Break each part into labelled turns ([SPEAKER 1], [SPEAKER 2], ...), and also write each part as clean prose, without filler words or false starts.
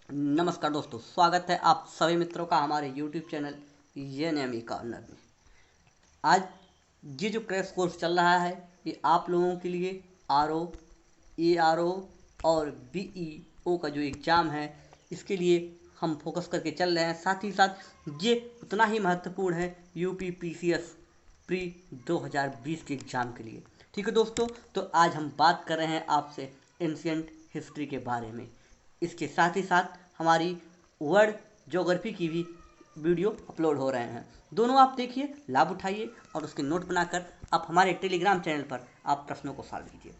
[SPEAKER 1] नमस्कार दोस्तों, स्वागत है आप सभी मित्रों का हमारे YouTube चैनल एएनएमई कॉर्नर में। आज ये जो क्रैश कोर्स चल रहा है ये आप लोगों के लिए आरओ, एआरओ और बीईओ का जो एग्ज़ाम है इसके लिए हम फोकस करके चल रहे हैं। साथ ही साथ ये उतना ही महत्वपूर्ण है यूपीपीसीएस प्री 2020 के एग्ज़ाम के लिए। ठीक है दोस्तों, तो आज हम बात कर रहे हैं आपसे एंशिएंट हिस्ट्री के बारे में। इसके साथ ही साथ हमारी वर्ल्ड ज्योग्राफी की भी वीडियो अपलोड हो रहे हैं। दोनों आप देखिए, लाभ उठाइए और उसके नोट बनाकर आप हमारे टेलीग्राम चैनल पर आप प्रश्नों को सॉल्व कीजिए।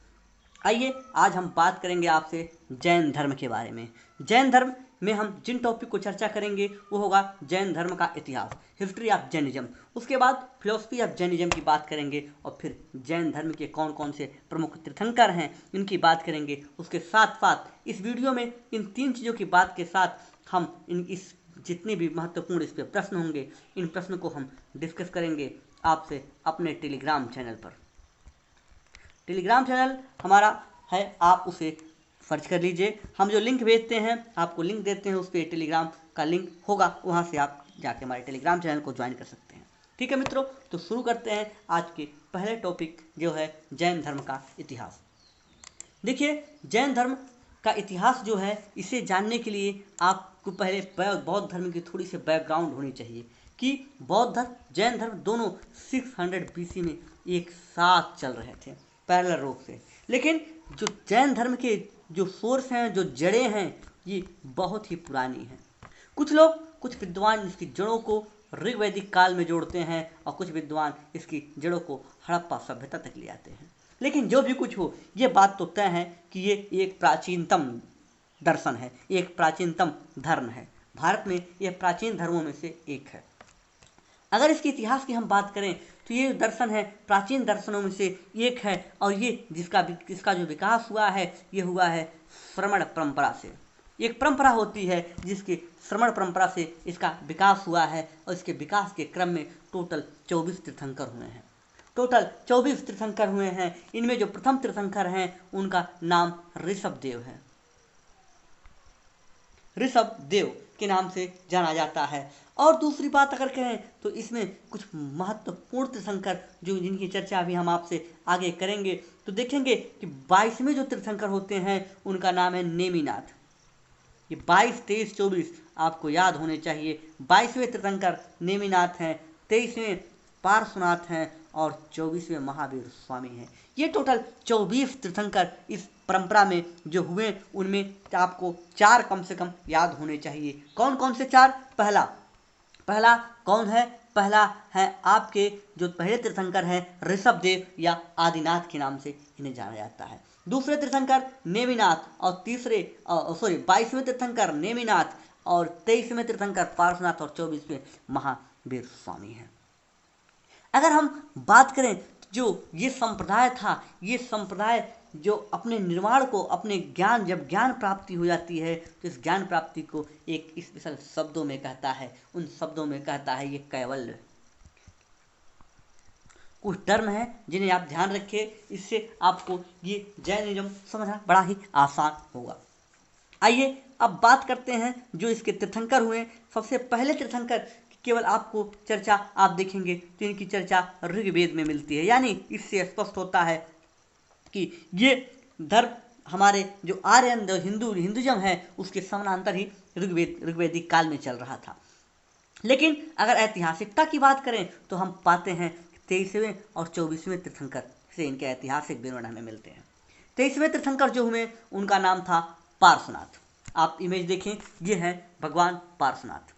[SPEAKER 1] आइए आज हम बात करेंगे आपसे जैन धर्म के बारे में। जैन धर्म में हम जिन टॉपिक को चर्चा करेंगे वो होगा जैन धर्म का इतिहास, हिस्ट्री ऑफ जैनिज्म। उसके बाद फिलोसफी ऑफ जैनिज्म की बात करेंगे और फिर जैन धर्म के कौन कौन से प्रमुख तीर्थंकर हैं इनकी बात करेंगे। उसके साथ साथ इस वीडियो में इन तीन चीज़ों की बात के साथ हम इस जितने भी महत्वपूर्ण इस पर प्रश्न होंगे इन प्रश्नों को हम डिस्कस करेंगे आपसे अपने टेलीग्राम चैनल पर। टेलीग्राम चैनल हमारा है, आप उसे सर्च कर लीजिए। हम जो लिंक भेजते हैं आपको लिंक देते हैं, उस पर टेलीग्राम का लिंक होगा, वहाँ से आप जाके हमारे टेलीग्राम चैनल को ज्वाइन कर सकते हैं। ठीक है मित्रों, तो शुरू करते हैं आज के पहले टॉपिक जो है जैन धर्म का इतिहास। देखिए, जैन धर्म का इतिहास जो है इसे जानने के लिए आपको पहले बौद्ध धर्म की थोड़ी सी बैकग्राउंड होनी चाहिए कि बौद्ध धर्म जैन धर्म दोनों 600 BC में एक साथ चल रहे थे पैरेलल रूप से। लेकिन जो जैन धर्म के जो सोर्स हैं, जो जड़ें हैं, ये बहुत ही पुरानी हैं। कुछ विद्वान इसकी जड़ों को ऋग्वैदिक काल में जोड़ते हैं और कुछ विद्वान इसकी जड़ों को हड़प्पा सभ्यता तक ले आते हैं। लेकिन जो भी कुछ हो, ये बात तो तय है कि ये एक प्राचीनतम दर्शन है, एक प्राचीनतम धर्म है। भारत में यह प्राचीन धर्मों में से एक है। अगर इसके इतिहास की हम बात करें तो ये दर्शन है प्राचीन दर्शनों में से एक है और ये जिसका जो विकास हुआ है ये हुआ है श्रमण परंपरा से। एक परंपरा होती है जिसके श्रमण परंपरा से इसका विकास हुआ है और इसके विकास के क्रम में टोटल 24 तीर्थंकर हुए हैं। टोटल 24 तीर्थंकर हुए हैं। इनमें जो प्रथम तीर्थंकर हैं उनका नाम ऋषभ देव है, ऋषभ देव के नाम से जाना जाता है। और दूसरी बात अगर करें तो इसमें कुछ महत्वपूर्ण तीर्थंकर जो जिनकी चर्चा अभी हम आपसे आगे करेंगे तो देखेंगे कि 22वें जो तीर्थंकर होते हैं उनका नाम है नेमिनाथ। ये 22, 23, 24 आपको याद होने चाहिए। 22वें तीर्थंकर नेमिनाथ हैं, 23वें पार्श्वनाथ हैं और 24वें महावीर स्वामी हैं। ये टोटल 24 तीर्थंकर इस परंपरा में जो हुए उनमें आपको 4 कम से कम याद होने चाहिए। कौन कौन से 4? पहला कौन है? पहला है आपके जो पहले तीर्थंकर हैं ऋषभ देव या आदिनाथ के नाम से इन्हें जाना जाता है। दूसरे तीर्थंकर नेमिनाथ और 22वें तीर्थंकर नेमिनाथ और 23वें तीर्थंकर पार्श्वनाथ और 24वें महावीर स्वामी हैं। अगर हम बात करें जो ये संप्रदाय था, ये संप्रदाय जो अपने निर्माण को अपने जब ज्ञान प्राप्ति हो जाती है तो इस ज्ञान प्राप्ति को एक स्पेशल शब्दों में कहता है। उन शब्दों में कहता है ये कैवल्य। कुछ टर्म हैं जिन्हें आप ध्यान रखिए, इससे आपको ये जैनिज्म समझना बड़ा ही आसान होगा। आइए अब बात करते हैं जो इसके तीर्थंकर हुए। सबसे पहले तीर्थंकर केवल आपको चर्चा आप देखेंगे तो इनकी चर्चा ऋग्वेद में मिलती है, यानी इससे स्पष्ट होता है कि ये धर्म हमारे जो आर्यन हिंदुज्म है उसके समानांतर ही ऋग्वेदिक काल में चल रहा था। लेकिन अगर ऐतिहासिकता की बात करें तो हम पाते हैं 23वें और 24वें तीर्थंकर से इनके ऐतिहासिक विवरण हमें मिलते हैं। 23वें तीर्थंकर जो हुए उनका नाम था पार्श्वनाथ। आप इमेज देखें, ये है भगवान पार्श्वनाथ।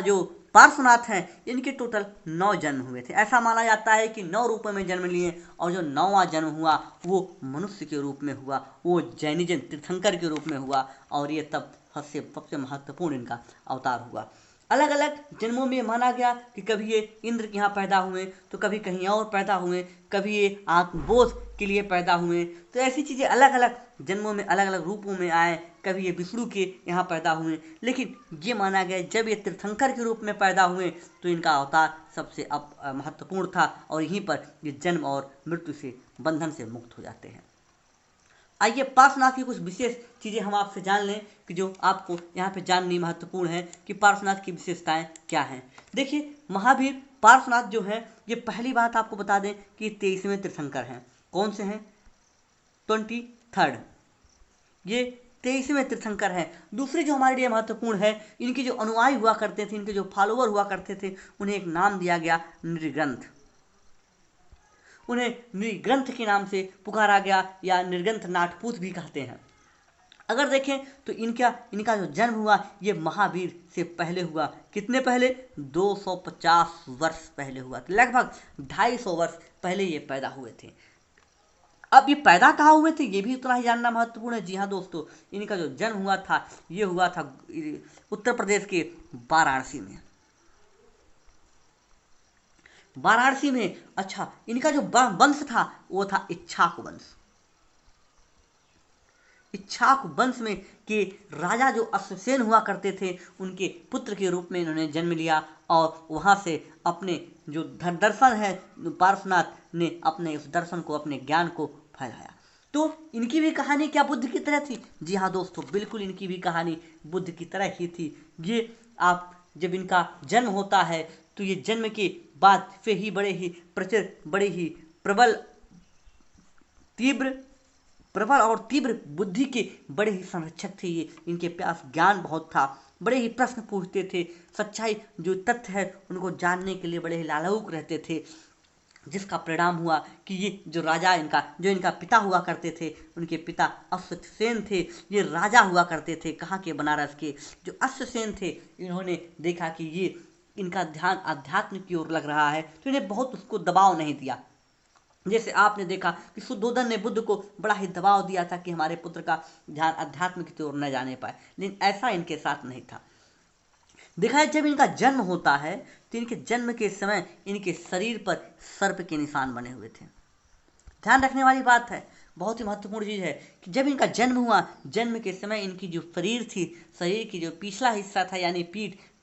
[SPEAKER 1] जो पार्श्वनाथ हैं इनके टोटल 9 जन्म हुए थे। ऐसा माना जाता है कि 9 रूपों में जन्म लिए और जो 9वां जन्म हुआ वो मनुष्य के रूप में हुआ, वो जैनिज्म तीर्थंकर के रूप में हुआ और ये तब सबसे महत्वपूर्ण इनका अवतार हुआ। अलग अलग जन्मों में माना गया कि कभी ये इंद्र के यहाँ पैदा हुए तो कभी कहीं और पैदा हुए, कभी ये आत्मबोध के लिए पैदा हुए। तो ऐसी चीज़ें अलग अलग जन्मों में अलग अलग रूपों में आए। कभी ये विष्णु के यहाँ पैदा हुए, लेकिन ये माना गया जब ये तीर्थंकर के रूप में पैदा हुए तो इनका अवतार सबसे महत्वपूर्ण था और यहीं पर ये जन्म और मृत्यु से बंधन से मुक्त हो जाते हैं। आइए पार्श्वनाथ की कुछ विशेष चीज़ें हम आपसे जान लें कि जो आपको यहाँ पे जाननी महत्वपूर्ण है कि पार्श्वनाथ की विशेषताएं क्या हैं। देखिए महावीर पार्श्वनाथ जो है, ये पहली बात आपको बता दें कि 23वें तीर्थंकर हैं। कौन से हैं? 23rd, ये 23वें तीर्थंकर हैं। दूसरी जो हमारे लिए महत्वपूर्ण है, इनके जो अनुयायी हुआ करते थे, इनके जो फॉलोवर हुआ करते थे, उन्हें एक नाम दिया गया निर्ग्रंथ। उन्हें निर्ग्रंथ के नाम से पुकारा गया या निर्ग्रंथ नाटपूत भी कहते हैं। अगर देखें तो इनका जो जन्म हुआ ये महावीर से पहले हुआ। कितने पहले? 250 वर्ष पहले हुआ। लगभग 250 वर्ष पहले ये पैदा हुए थे। अब ये पैदा कहाँ हुए थे ये भी उतना ही जानना महत्वपूर्ण है। जी हाँ दोस्तों, इनका जो जन्म हुआ था ये हुआ था उत्तर प्रदेश के वाराणसी में। वाराणसी में। अच्छा, इनका जो वंश था वो था इक्ष्वाक वंश। इक्ष्वाक वंश में के राजा जो अश्वसेन हुआ करते थे, उनके पुत्र के रूप में इन्होंने जन्म लिया और वहाँ से अपने जो दर्शन है, पार्श्वनाथ ने अपने उस दर्शन को, अपने ज्ञान को फैलाया। तो इनकी भी कहानी क्या बुद्ध की तरह थी? जी हाँ दोस्तों, बिल्कुल इनकी भी कहानी बुद्ध की तरह ही थी। ये आप जब इनका जन्म होता है तो ये जन्म के बाद से ही बड़े ही प्रबल और तीव्र बुद्धि के बड़े ही संरक्षक थे ये। इनके पास ज्ञान बहुत था, बड़े ही प्रश्न पूछते थे, सच्चाई जो तथ्य है उनको जानने के लिए बड़े ही लालाऊक रहते थे, जिसका परिणाम हुआ कि ये जो राजा इनका पिता हुआ करते थे, उनके पिता अश्वसेन थे। ये राजा हुआ करते थे कहाँ के? बनारस के। जो अश्वसेन थे, इन्होंने देखा कि ये इनका ध्यान अध्यात्म की ओर लग रहा है, तो इन्हें बहुत उसको दबाव नहीं दिया। जैसे आपने देखा कि शुद्धोधन ने बुद्ध को बड़ा ही दबाव दिया था कि हमारे पुत्र का ध्यान अध्यात्म की ओर न जाने पाए, लेकिन ऐसा इनके साथ नहीं था। देखा है जब इनका जन्म होता है तो इनके जन्म के समय इनके शरीर पर सर्प के निशान बने हुए थे। ध्यान रखने वाली बात है, बहुत ही महत्वपूर्ण चीज़ है कि जब इनका जन्म हुआ, जन्म के समय इनकी जो शरीर थी, शरीर की जो पिछला हिस्सा था यानी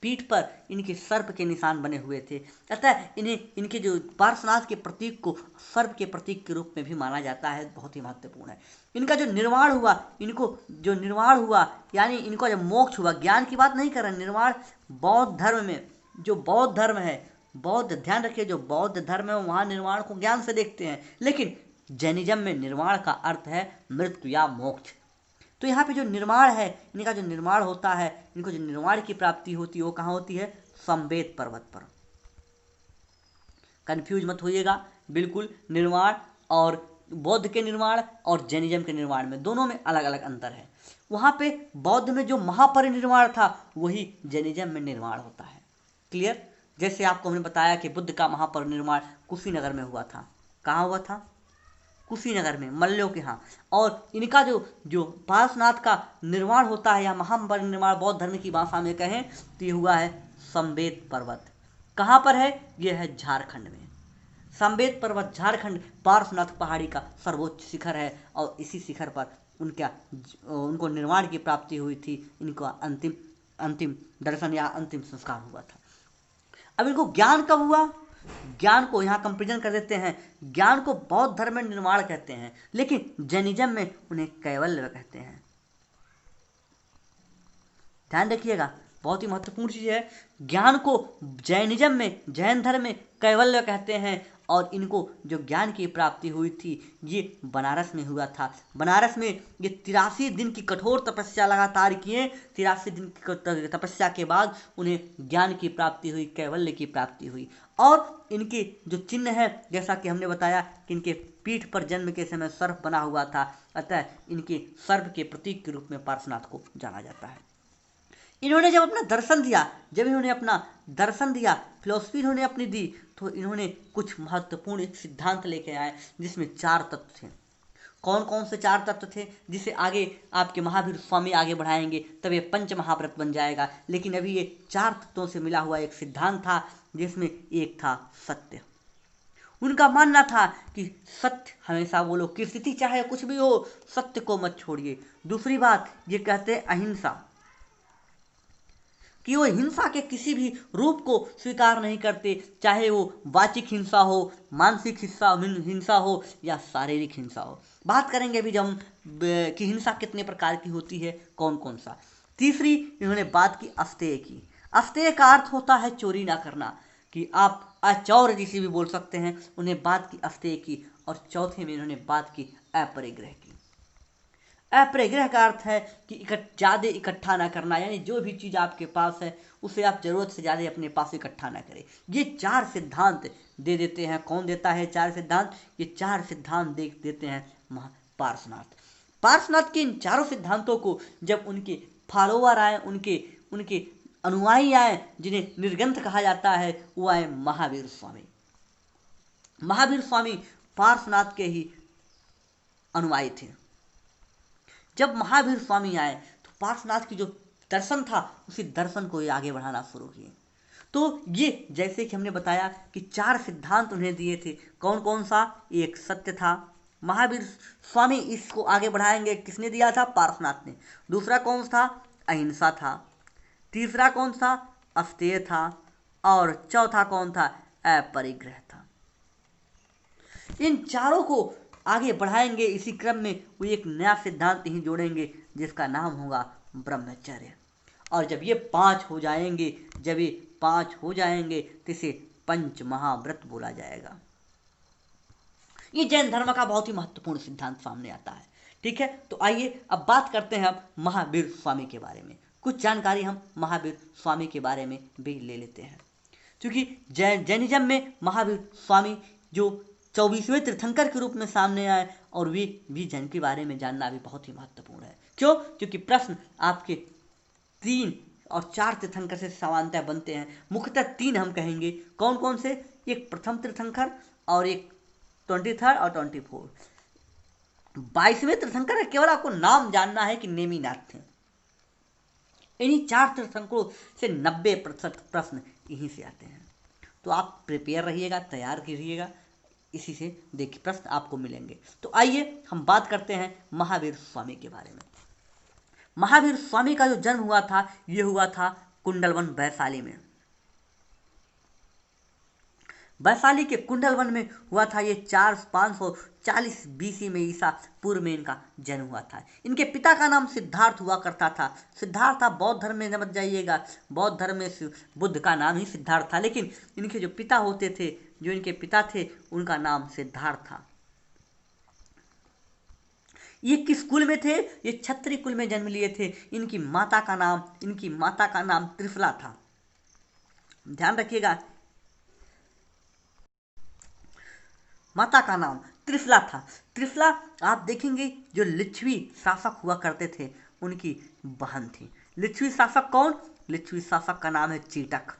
[SPEAKER 1] पीठ पर इनके सर्प के निशान बने हुए थे। अतः इनके जो पार्श्वनाथ के प्रतीक को सर्प के प्रतीक के रूप में भी माना जाता है। बहुत ही महत्वपूर्ण है। इनका जो निर्वाण हुआ यानी इनको जब मोक्ष हुआ, ज्ञान की बात नहीं कर रहे, निर्वाण बौद्ध धर्म में, जो बौद्ध धर्म है, बौद्ध, ध्यान रखिए, जो बौद्ध धर्म है वहाँ निर्वाण को ज्ञान से देखते हैं, लेकिन जैनिज्म में निर्वाण का अर्थ है मृत्यु या मोक्ष। तो यहाँ पे जो निर्वाण है, इनका जो निर्वाण होता है, इनको जो निर्वाण की प्राप्ति होती है वो कहाँ होती है? संवेद पर्वत पर। कंफ्यूज मत होइएगा, बिल्कुल निर्वाण और बौद्ध के निर्वाण और जैनिज्म के निर्वाण में, दोनों में अलग अलग अंतर है। वहाँ पे बौद्ध में जो महापरिनिर्वाण था वही जैनिज्म में निर्वाण होता है। क्लियर? जैसे आपको हमने बताया कि बुद्ध का महापरिनिर्वाण कुशीनगर में हुआ था। कहाँ हुआ था? कुशीनगर में, मल्लों के यहाँ। और इनका जो पार्श्वनाथ का निर्वाण होता है या महापरिनिर्वाण बौद्ध धर्म की भाषा में कहें तो ये हुआ है संवेद पर्वत। कहाँ पर है? ये है झारखंड में। संवेद पर्वत झारखंड पार्श्वनाथ पहाड़ी का सर्वोच्च शिखर है और इसी शिखर पर उनको निर्वाण की प्राप्ति हुई थी। इनको अंतिम दर्शन या अंतिम संस्कार हुआ था। अब इनको ज्ञान कब हुआ? ज्ञान को यहाँ कंपेरिजन कर देते हैं। ज्ञान को बौद्ध धर्म में निर्वाण कहते हैं, लेकिन जैनिज्म में उन्हें कैवल्य कहते हैं। ध्यान रखिएगा, बहुत ही महत्वपूर्ण चीज है। ज्ञान को जैनिज्म में, जैन धर्म में कैवल्य कहते हैं और इनको जो ज्ञान की प्राप्ति हुई थी ये बनारस में हुआ था। बनारस में ये 83 दिन की कठोर तपस्या लगातार किए। 83 दिन की तपस्या के बाद उन्हें ज्ञान की प्राप्ति हुई, कैवल्य की प्राप्ति हुई। और इनके जो चिन्ह है, जैसा कि हमने बताया कि इनके पीठ पर जन्म के समय सर्प बना हुआ था, अतः इनके सर्प के प्रतीक के रूप में पार्श्वनाथ को जाना जाता है। इन्होंने जब अपना दर्शन दिया, फिलॉसफी इन्होंने अपनी दी, तो इन्होंने कुछ महत्वपूर्ण सिद्धांत लेके आए जिसमें 4 तत्व थे। कौन कौन से 4 तत्व थे जिसे आगे आपके महावीर स्वामी आगे बढ़ाएंगे, तब ये पंच महाव्रत बन जाएगा। लेकिन अभी ये 4 तत्वों से मिला हुआ एक सिद्धांत था जिसमें एक था सत्य। उनका मानना था कि सत्य हमेशा बोलो, कि स्थिति चाहे कुछ भी हो, सत्य को मत छोड़िए। दूसरी बात ये कहते हैं अहिंसा, कि वो हिंसा के किसी भी रूप को स्वीकार नहीं करते, चाहे वो वाचिक हिंसा हो, मानसिक हिंसा हो या शारीरिक हिंसा हो। बात करेंगे अभी जब हम कि हिंसा कितने प्रकार की होती है, कौन कौन सा। तीसरी इन्होंने बात की अस्तेय की। अस्तेय का अर्थ होता है चोरी ना करना, कि आप अचौर जिसे भी बोल सकते हैं, उन्हें बात की अस्तेय की। और चौथे में इन्होंने बात की अपरिग्रह की। अपरिग्रह का अर्थ है कि ज़्यादा इकट्ठा ना करना, यानी जो भी चीज़ आपके पास है उसे आप जरूरत से ज़्यादा अपने पास इकट्ठा ना करें। ये 4 सिद्धांत दे देते हैं। कौन देता है 4 सिद्धांत? ये 4 सिद्धांत दे देते हैं पार्श्वनाथ। पार्श्वनाथ के इन चारों सिद्धांतों को जब उनके फॉलोअर आए, उनके उनके अनुयायी आए, जिन्हें निर्ग्रंथ कहा जाता है, वो आए महावीर स्वामी। महावीर स्वामी पार्श्वनाथ के ही अनुयायी थे। जब महावीर स्वामी आए तो पार्श्वनाथ की जो दर्शन था, उसी दर्शन को ये आगे बढ़ाना शुरू किए। तो ये जैसे कि हमने बताया कि 4 सिद्धांत उन्हें दिए थे। कौन कौन सा? एक सत्य था, महावीर स्वामी इसको आगे बढ़ाएंगे, किसने दिया था? पार्श्वनाथ ने। दूसरा कौन था? अहिंसा था। तीसरा कौन सा? अस्तेय था। और चौथा कौन था? अपरिग्रह था। इन चारों को आगे बढ़ाएंगे, इसी क्रम में वो एक नया सिद्धांत ही जोड़ेंगे जिसका नाम होगा ब्रह्मचर्य। और जब ये 5 हो जाएंगे, तो इसे पंच महाव्रत बोला जाएगा। ये जैन धर्म का बहुत ही महत्वपूर्ण सिद्धांत सामने आता है। ठीक है, तो आइए अब बात करते हैं अब महावीर स्वामी के बारे में। कुछ जानकारी हम महावीर स्वामी के बारे में भी ले लेते हैं, क्योंकि जैनिज्म में महावीर स्वामी जो 24वें तीर्थंकर के रूप में सामने आए, और वे भी जैन के बारे में जानना भी बहुत ही महत्वपूर्ण है। क्यों? क्योंकि प्रश्न आपके 3 और 4 तीर्थंकर से समानतः बनते हैं। मुख्यतः 3 हम कहेंगे। कौन कौन से? एक प्रथम तीर्थंकर, और एक 23 और 24। 22वें तीर्थंकर केवल आपको नाम जानना है कि नेमिनाथ थे। इन्हीं 4 तीर्थंकरों से 90% प्रश्न यहीं से आते हैं। तो आप प्रिपेयर रहिएगा, तैयार कीजिएगा, इसी से देखिए प्रश्न आपको मिलेंगे। तो आइए हम बात करते हैं महावीर स्वामी के बारे में। महावीर स्वामी का जो जन्म हुआ था, ये हुआ था कुंडलवन वैशाली में। वैशाली के कुंडलवन में हुआ था। ये 540 BC में, ईसा पूर्व में इनका जन्म हुआ था। इनके पिता का नाम सिद्धार्थ हुआ करता था। सिद्धार्थ था, बौद्ध धर्म में समझ जाइएगा, बौद्ध धर्म में बुद्ध का नाम ही सिद्धार्थ था। लेकिन इनके जो पिता होते थे, जो इनके पिता थे, उनका नाम सिद्धार्थ था। ये किस कुल में थे? ये क्षत्रिय कुल में जन्म लिए थे। इनकी माता का नाम त्रिफला था। ध्यान रखिएगा, माता का नाम त्रिफला था। त्रिफला आप देखेंगे जो लिच्छवी शासक हुआ करते थे, उनकी बहन थी। लिच्छवी शासक कौन? लिच्छवी शासक का नाम है चेटक।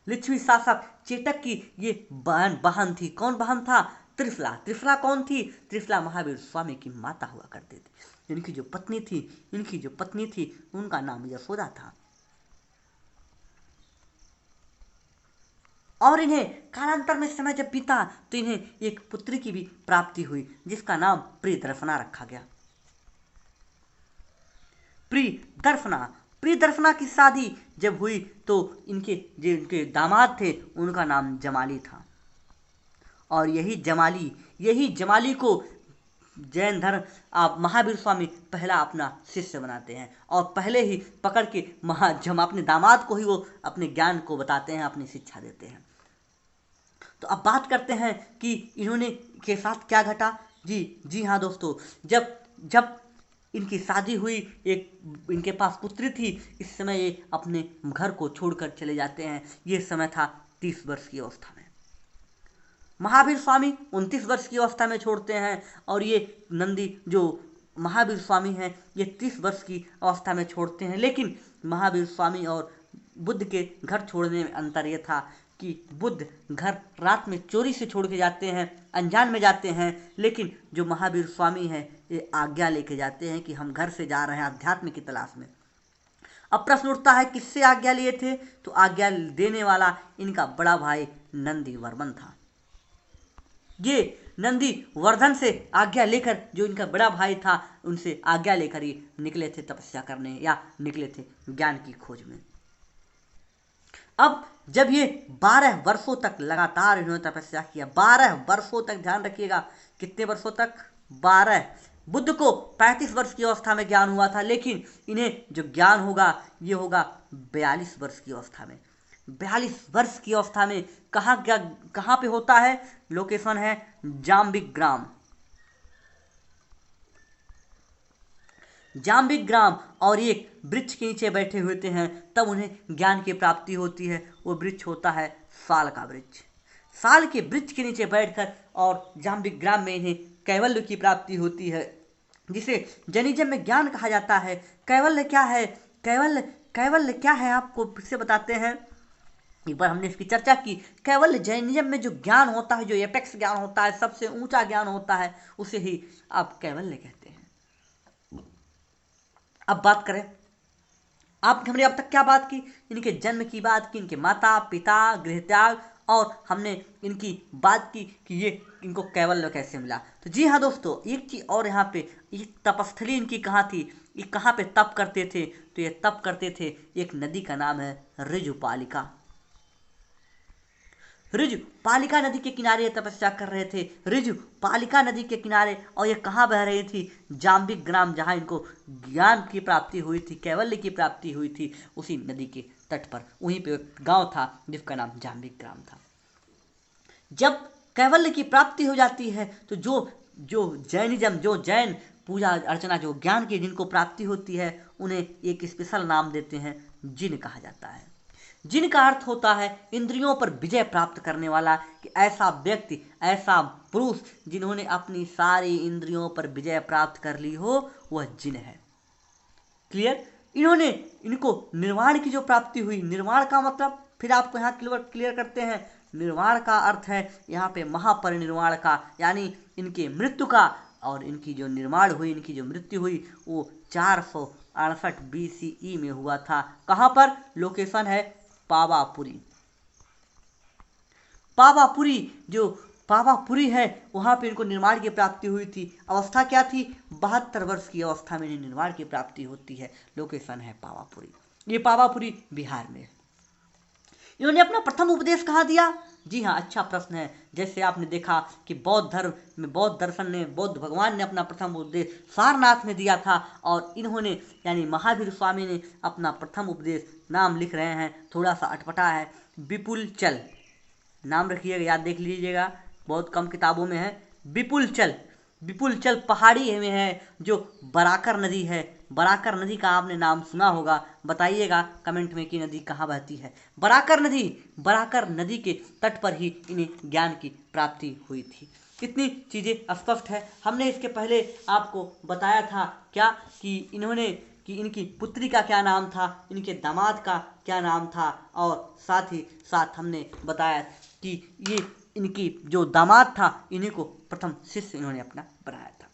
[SPEAKER 1] लिच्छवी शासक चेटक की ये बहन थी। कौन बहन था? त्रिफला। त्रिफला कौन थी? त्रिफला महावीर स्वामी की माता हुआ करती थी। इनकी जो पत्नी थी उनका नाम यशोदा था। और इन्हें कालांतर में समय जब बीता तो इन्हें एक पुत्री की भी प्राप्ति हुई, जिसका नाम प्रियदर्शना रखा गया। प्रियदर्शना की शादी जब हुई तो इनके दामाद थे, उनका नाम जमाली था। और यही जमाली को जैन धर्म आप महावीर स्वामी पहला अपना शिष्य बनाते हैं, और पहले ही पकड़ के अपने दामाद को ही वो अपने ज्ञान को बताते हैं, अपनी शिक्षा देते हैं। तो अब बात करते हैं कि इन्होंने के साथ क्या घटा। जी हाँ दोस्तों, जब इनकी शादी हुई, एक इनके पास पुत्री थी, इस समय ये अपने घर को छोड़कर चले जाते हैं। ये समय था 30 वर्ष की अवस्था में। महावीर स्वामी 29 वर्ष की अवस्था में छोड़ते हैं, और ये नंदी जो महावीर स्वामी हैं, ये 30 वर्ष की अवस्था में छोड़ते हैं। लेकिन महावीर स्वामी और बुद्ध के घर छोड़ने में अंतर ये था कि बुद्ध घर रात में चोरी से छोड़ के जाते हैं, अनजान में जाते हैं, लेकिन जो महावीर स्वामी हैं ये आज्ञा लेके जाते हैं कि हम घर से जा रहे हैं अध्यात्म की तलाश में। अब प्रश्न उठता है किससे आज्ञा लिए थे? तो आज्ञा देने वाला इनका बड़ा भाई नंदी वर्मन था। ये नंदी वर्धन से आज्ञा लेकर, जो इनका बड़ा भाई था, उनसे आज्ञा लेकर ये निकले थे तपस्या करने, या निकले थे ज्ञान की खोज में। अब जब ये 12 वर्षों तक लगातार इन्होंने तपस्या किया, 12 वर्षों तक, ध्यान रखिएगा कितने वर्षों तक? 12। बुद्ध को 35 वर्ष की अवस्था में ज्ञान हुआ था, लेकिन इन्हें जो ज्ञान होगा ये होगा 42 वर्ष की अवस्था में। 42 वर्ष की अवस्था में कहाँ पे होता है? लोकेशन है जाम्बिक ग्राम, और एक वृक्ष के नीचे बैठे होते हैं, तब उन्हें ज्ञान की प्राप्ति होती है। वो वृक्ष होता है साल का वृक्ष। साल के वृक्ष के नीचे बैठकर और जाम्बिक ग्राम में इन्हें कैवल्य की प्राप्ति होती है, जिसे जैनिज्म में ज्ञान कहा जाता है। कैवल्य क्या है? कैवल्य क्या है आपको फिर से बताते हैं। एक बार हमने इसकी चर्चा की। कैवल्य जैनिज्म में जो ज्ञान होता है, जो एपेक्स ज्ञान होता है, सबसे ऊंचा ज्ञान होता है, उसे ही आप कैवल्य कहते हैं। अब बात करें, हमने अब तक क्या बात की? इनके जन्म की बात की, इनके माता पिता, गृह त्याग, और हमने इनकी बात की कि ये इनको कैवल्य कैसे मिला। तो जी हाँ दोस्तों, एक चीज़ और यहाँ पे, ये तपस्थली इनकी कहाँ थी? ये कहाँ पे तप करते थे? तो ये तप करते थे, एक नदी का नाम है ऋजुपालिका। ऋजुपालिका नदी के किनारे तपस्या कर रहे थे, ऋजुपालिका नदी के किनारे। और ये कहाँ बह रही थी? जाम्बिक ग्राम, जहाँ इनको ज्ञान की प्राप्ति हुई थी, कैवल्य की प्राप्ति हुई थी, उसी नदी के तट पर। वहीं पे एक गांव था जिसका नाम जाम्बिक ग्राम था। जब कैवल्य की प्राप्ति हो जाती है तो जो जैन पूजा अर्चना, जो ज्ञान की जिनको प्राप्ति होती है, उन्हें एक स्पेशल नाम देते हैं, जिन कहा जाता है। जिन का अर्थ होता है इंद्रियों पर विजय प्राप्त करने वाला, कि ऐसा व्यक्ति, ऐसा पुरुष जिन्होंने अपनी सारी इंद्रियों पर विजय प्राप्त कर ली हो, वह जिन है। क्लियर? इनको निर्वाण की जो प्राप्ति हुई, निर्वाण का मतलब फिर आपको यहाँ क्लियर करते हैं। निर्वाण का अर्थ है यहाँ पे महापरिनिर्वाण का, यानी इनके मृत्यु का। और इनकी जो निर्माण हुई, इनकी जो मृत्यु हुई, वो 468 BCE में हुआ था। कहाँ पर? लोकेशन है पावापुरी। पावापुरी है, वहाँ पे इनको निर्माण की प्राप्ति हुई थी। अवस्था क्या थी? 72 वर्ष की अवस्था में इन्हें निर्माण की प्राप्ति होती है। लोकेशन है पावापुरी। ये पावापुरी बिहार में। इन्होंने अपना प्रथम उपदेश कहाँ दिया? जी हाँ, अच्छा प्रश्न है। जैसे आपने देखा कि बौद्ध धर्म में, बौद्ध दर्शन ने, बौद्ध भगवान ने अपना प्रथम उपदेश सारनाथ में दिया था, और इन्होंने यानी महावीर स्वामी ने अपना प्रथम उपदेश, नाम लिख रहे हैं, थोड़ा सा अटपटा है, विपुल चल नाम रखिएगा, याद देख लीजिएगा, बहुत कम किताबों में है। विपुल चल पहाड़ी में है, जो बराकर नदी है। बराकर नदी का आपने नाम सुना होगा, बताइएगा कमेंट में कि नदी कहाँ बहती है। बराकर नदी के तट पर ही इन्हें ज्ञान की प्राप्ति हुई थी। कितनी चीज़ें स्पष्ट है। हमने इसके पहले आपको बताया था क्या कि इनकी पुत्री का क्या नाम था, इनके दामाद का क्या नाम था, और साथ ही साथ हमने बताया कि ये इनकी जो दामाद था, इन्हीं को प्रथम शिष्य इन्होंने अपना बनाया था।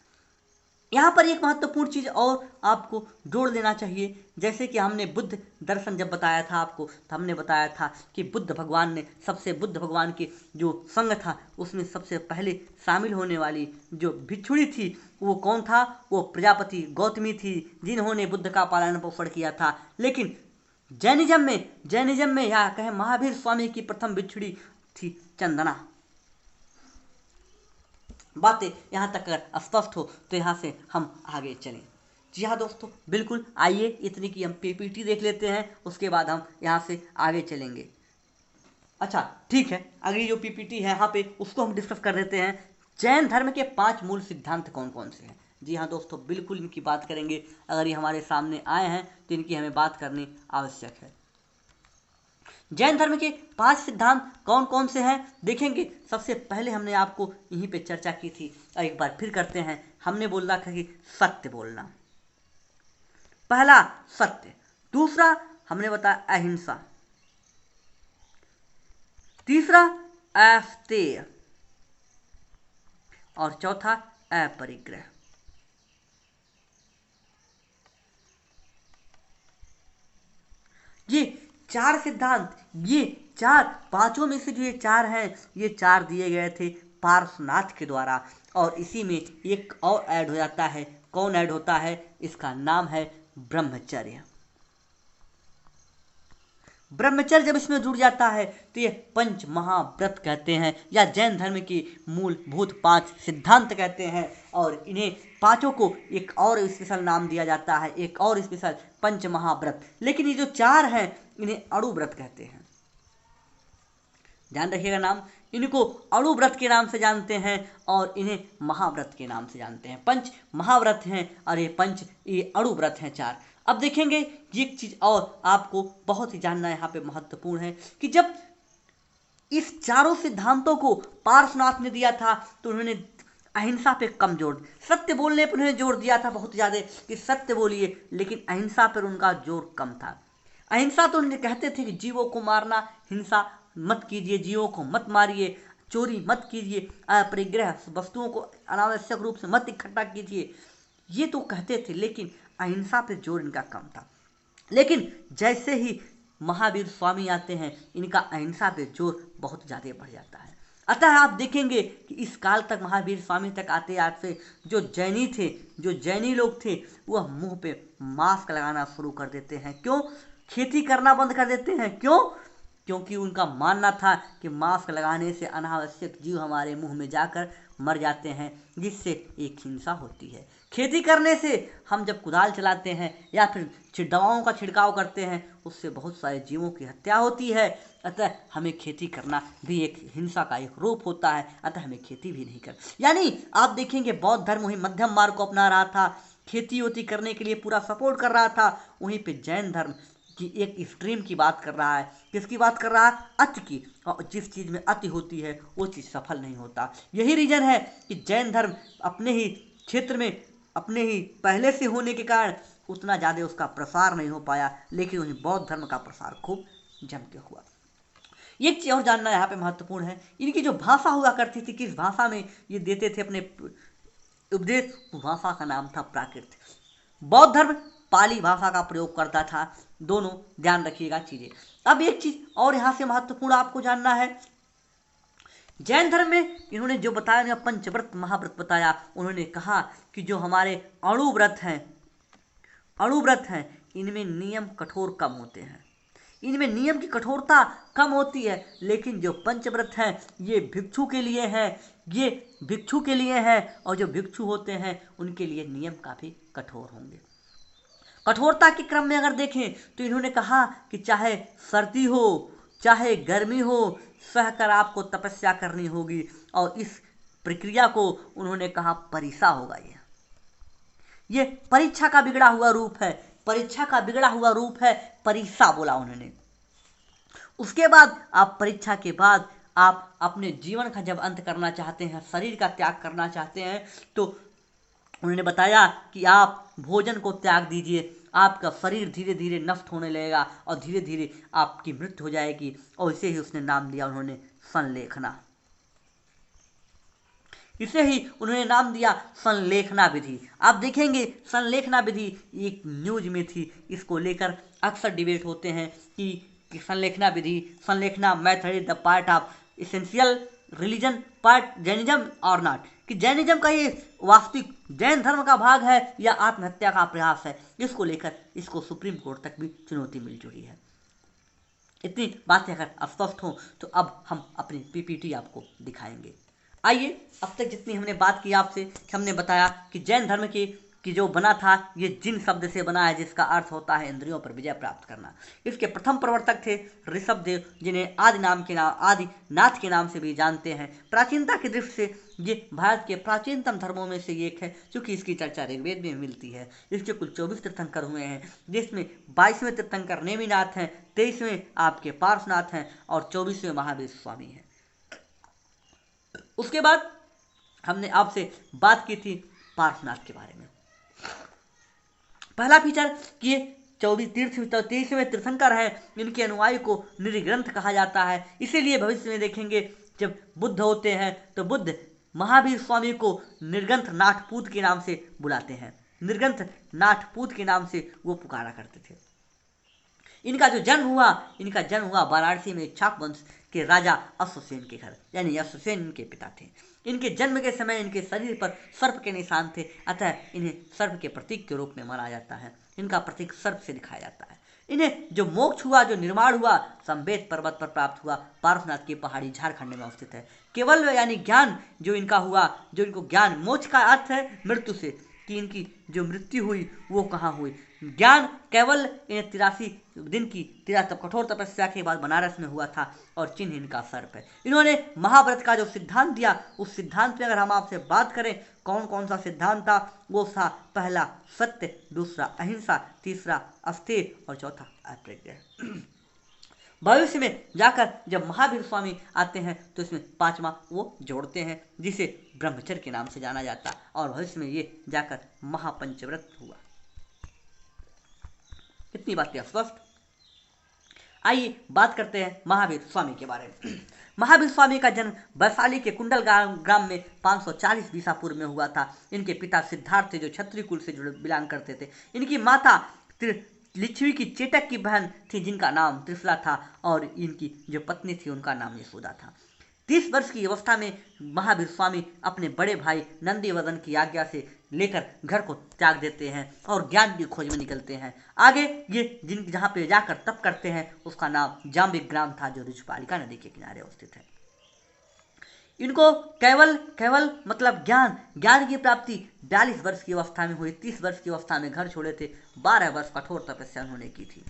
[SPEAKER 1] यहाँ पर एक महत्वपूर्ण चीज़ और आपको जोड़ देना चाहिए। जैसे कि हमने बुद्ध दर्शन जब बताया था आपको, तो हमने बताया था कि बुद्ध भगवान के जो संघ था, उसमें सबसे पहले शामिल होने वाली जो भिक्षुणी थी, वो कौन था? वो प्रजापति गौतमी थी, जिन्होंने बुद्ध का पालन पोषण किया था। लेकिन जैनिज्म में या कहें महावीर स्वामी की प्रथम भिक्षुणी थी चंदना। बातें यहाँ तक अगर स्पष्ट हो तो यहाँ से हम आगे चलें। जी हाँ दोस्तों, बिल्कुल, आइए इतनी की हम PPT देख लेते हैं, उसके बाद हम यहाँ से आगे चलेंगे। अच्छा ठीक है, अगली जो PPT है यहाँ पे उसको हम डिस्कस कर देते हैं। जैन धर्म के 5 मूल सिद्धांत कौन कौन से हैं? जी हाँ दोस्तों, बिल्कुल इनकी बात करेंगे। अगर ये हमारे सामने आए हैं तो इनकी हमें बात करनी आवश्यक है। जैन धर्म के 5 सिद्धांत कौन कौन से हैं देखेंगे। सबसे पहले हमने आपको यहीं पे चर्चा की थी, और एक बार फिर करते हैं। हमने बोला था कि सत्य बोलना, पहला सत्य। दूसरा हमने बताया अहिंसा। तीसरा अस्तेय, और चौथा अपरिग्रह। ये 4 सिद्धांत, ये 5ों में से जो ये 4 हैं, ये 4 दिए गए थे पार्श्वनाथ के द्वारा। और इसी में एक और ऐड हो जाता है। कौन ऐड होता है? इसका नाम है ब्रह्मचर्य। ब्रह्मचर्य जब इसमें जुड़ जाता है तो ये पंच महाव्रत कहते हैं, या जैन धर्म की मूलभूत 5 सिद्धांत कहते हैं। और इन्हें पांचों को एक और स्पेशल नाम दिया जाता है, एक और स्पेशल पंच महाव्रत। लेकिन ये जो 4 हैं इन्हें अणु व्रत कहते हैं। ध्यान रखिएगा नाम, इनको अणु व्रत के नाम से जानते हैं और इन्हें महाव्रत के नाम से जानते हैं। पंच महाव्रत हैं और ये अणु व्रत हैं 4। अब देखेंगे एक चीज और आपको बहुत ही जानना यहाँ पे महत्वपूर्ण है कि जब इस चारों सिद्धांतों को पार्श्वनाथ ने दिया था तो उन्होंने अहिंसा पे कम जोर, सत्य बोलने पर उन्होंने जोर दिया था बहुत ज़्यादा कि सत्य बोलिए, लेकिन अहिंसा पर उनका जोर कम था। अहिंसा तो उन्हें कहते थे कि जीवों को मारना, हिंसा मत कीजिए, जीवों को मत मारिए, चोरी मत कीजिए, अपरिग्रह वस्तुओं को अनावश्यक रूप से मत इकट्ठा कीजिए, ये तो कहते थे, लेकिन अहिंसा पे जोर इनका कम था। लेकिन जैसे ही महावीर स्वामी आते हैं इनका अहिंसा पे जोर बहुत ज़्यादा बढ़ जाता है। अतः आप देखेंगे कि इस काल तक महावीर स्वामी तक आते आते जो जैनी लोग थे वह मुंह पे मास्क लगाना शुरू कर देते हैं। क्यों? खेती करना बंद कर देते हैं। क्यों? क्योंकि उनका मानना था कि मास्क लगाने से अनावश्यक जीव हमारे मुंह में जाकर मर जाते हैं, जिससे एक हिंसा होती है। खेती करने से हम जब कुदाल चलाते हैं या फिर दवाओं का छिड़काव करते हैं उससे बहुत सारे जीवों की हत्या होती है। अतः हमें खेती करना भी एक हिंसा का एक रूप होता है, अतः हमें खेती भी नहीं कर। यानी आप देखेंगे बौद्ध धर्म वही मध्यम मार्ग को अपना रहा था, खेती वेती करने के लिए पूरा सपोर्ट कर रहा था। वहीं पे जैन धर्म की एक एक्सट्रीम की बात कर रहा है। किसकी बात कर रहा है? अति की। और जिस चीज़ में अति होती है वो चीज़ सफल नहीं होता। यही रीजन है कि जैन धर्म अपने ही क्षेत्र में अपने ही पहले से होने के कारण उतना ज़्यादा उसका प्रसार नहीं हो पाया, लेकिन वहीं बौद्ध धर्म का प्रसार खूब जम के हुआ। एक चीज़ और जानना यहाँ पे महत्वपूर्ण है, इनकी जो भाषा हुआ करती थी, किस भाषा में ये देते थे अपने उपदेश, भाषा का नाम था प्राकृत। बौद्ध धर्म पाली भाषा का प्रयोग करता था। दोनों ध्यान रखिएगा चीजें। अब एक चीज और यहाँ से महत्वपूर्ण आपको जानना है, जैन धर्म में इन्होंने जो बताया पंचव्रत महाव्रत बताया, उन्होंने कहा कि जो हमारे अणु व्रत हैं इनमें नियम कठोर कम होते हैं, इनमें नियम की कठोरता कम होती है। लेकिन जो पंचव्रत हैं ये भिक्षु के लिए हैं और जो भिक्षु होते हैं उनके लिए नियम काफ़ी कठोर होंगे। कठोरता के क्रम में अगर देखें तो इन्होंने कहा कि चाहे सर्दी हो चाहे गर्मी हो, सहकर आपको तपस्या करनी होगी। और इस प्रक्रिया को उन्होंने कहा परीक्षा होगा। ये परीक्षा का बिगड़ा हुआ रूप है, परीक्षा का बिगड़ा हुआ रूप है, परीक्षा बोला उन्होंने। उसके बाद आप परीक्षा के बाद आप अपने जीवन का जब अंत करना चाहते हैं, शरीर का त्याग करना चाहते हैं, तो उन्होंने बताया कि आप भोजन को त्याग दीजिए, आपका शरीर धीरे धीरे नष्ट होने लगेगा और धीरे धीरे आपकी मृत्यु हो जाएगी। और इसे ही उसने नाम दिया उन्होंने संलेखना, इसे ही उन्होंने नाम दिया संलेखना विधि। आप देखेंगे संलेखना विधि एक न्यूज में थी, इसको लेकर अक्सर डिबेट होते हैं कि संलेखना विधि, Sallekhana method is the part of essential religion part Jainism और नॉट, कि जैनिज्म का ये वास्तविक जैन धर्म का भाग है या आत्महत्या का प्रयास है। इसको लेकर इसको सुप्रीम कोर्ट तक भी चुनौती मिल चुकी है। इतनी बातें अगर अस्पष्ट हों तो अब हम अपनी पीपीटी आपको दिखाएंगे। आइए, अब तक जितनी हमने बात की आपसे, हमने बताया कि जैन धर्म की जो बना था ये जिन शब्द से बना है, जिसका अर्थ होता है इंद्रियों पर विजय प्राप्त करना। इसके प्रथम प्रवर्तक थे ऋषभदेव, जिन्हें आदिनाथ के नाम से भी जानते हैं। प्राचीनता की दृष्टि से ये भारत के प्राचीनतम धर्मों में से एक है, क्योंकि इसकी चर्चा ऋग्वेद में मिलती है। इसके कुल 24 तीर्थंकर हुए हैं, जिसमें 22वें तीर्थंकर नेमिनाथ हैं, 23वें आपके पार्श्वनाथ हैं और 24वें महावीर स्वामी हैं। उसके बाद हमने आपसे बात की थी पार्श्वनाथ के बारे में। पहला फीचर कि 23वें तीर्थंकर हैं, इनके अनुयायी को निर्ग्रंथ कहा जाता है। इसीलिए भविष्य में देखेंगे जब बुद्ध होते हैं तो बुद्ध महावीर स्वामी को निर्ग्रंथ नाथपूत के नाम से बुलाते हैं, निर्ग्रंथ नाथपूत के नाम से वो पुकारा करते थे। इनका जन्म हुआ वाराणसी में इक्ष्वाक वंश के राजा अश्वसेन के घर, यानी अश्वसेन इनके पिता थे। इनके जन्म के समय इनके शरीर पर सर्प के निशान थे, अतः इन्हें सर्प के प्रतीक के रूप में माना जाता है। इनका प्रतीक सर्प से दिखाया जाता है। इन्हें जो मोक्ष हुआ, जो निर्माण हुआ, संवेद पर्वत पर प्राप्त हुआ। पार्श्वनाथ की पहाड़ी झारखंड में अवस्थित है। केवल यानी ज्ञान जो इनका हुआ, जो इनको ज्ञान, मोक्ष का अर्थ है मृत्यु से, कि इनकी जो मृत्यु हुई वो कहाँ हुई। ज्ञान केवल इन्हें 83 दिन की कठोर तपस्या के बाद बनारस में हुआ था, और चिन्ह इनका सर्प है। इन्होंने महाभारत का जो सिद्धांत दिया, उस सिद्धांत में अगर हम आपसे बात करें कौन कौन सा सिद्धांत था, वो था पहला सत्य, दूसरा अहिंसा, तीसरा अस्तेय और चौथा अप्रज्ञा। भविष्य में जाकर जब महावीर स्वामी आते हैं तो इसमें पांचवा वो जोड़ते हैं, जिसे ब्रह्मचर्य के नाम से जाना जाता, और भविष्य में ये जाकर महापंचव्रत हुआ। कितनी बातें स्पष्ट। आइए बात करते हैं महावीर स्वामी के बारे में। महावीर स्वामी का जन्म वैशाली के कुंडल ग्राम में 540 ईसा पूर्व में हुआ था। इनके पिता सिद्धार्थ थे, जो क्षत्रिय कुल से जुड़े बिलोंग करते थे। इनकी माता लिच्छवी की चेटक की बहन थी, जिनका नाम त्रिफला था, और इनकी जो पत्नी थी उनका नाम यशोदा था। 30 वर्ष की अवस्था में महावीर स्वामी अपने बड़े भाई नंदीवर्धन की आज्ञा से लेकर घर को त्याग देते हैं और ज्ञान की खोज में निकलते हैं। आगे ये जहाँ पे जाकर तप करते हैं उसका नाम जाम्बिक ग्राम था, जो ऋषपालिका नदी के किनारे अवस्थित है। इनको केवल मतलब ज्ञान की प्राप्ति 42 वर्ष की अवस्था में हुई। 30 वर्ष की अवस्था में घर छोड़े थे। 12 वर्ष कठोर तपस्या उन्होंने की थी।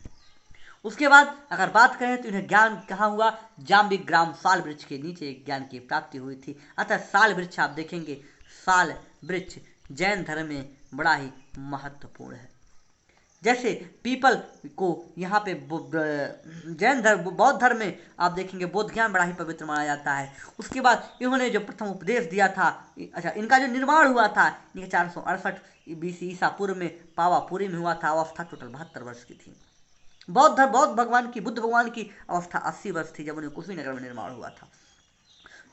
[SPEAKER 1] उसके बाद अगर बात करें तो इन्हें ज्ञान कहाँ हुआ, जाम्बिक ग्राम साल वृक्ष के नीचे ज्ञान की प्राप्ति हुई थी। अतः साल वृक्ष आप देखेंगे, साल वृक्ष जैन धर्म में बड़ा ही महत्वपूर्ण है। जैसे पीपल को यहाँ पे जैन धर्म, बौद्ध धर्म में आप देखेंगे बोध ज्ञान बड़ा ही पवित्र माना जाता है। उसके बाद इन्होंने जो प्रथम उपदेश दिया था, अच्छा इनका जो निर्माण हुआ था इनके 468 BC ईसा पूर्व में पावापुरी में हुआ था। अवस्था टोटल 72 वर्ष की थी। बुद्ध भगवान की अवस्था 80 वर्ष थी जब उन्हें कुशीनगर में निर्माण हुआ था।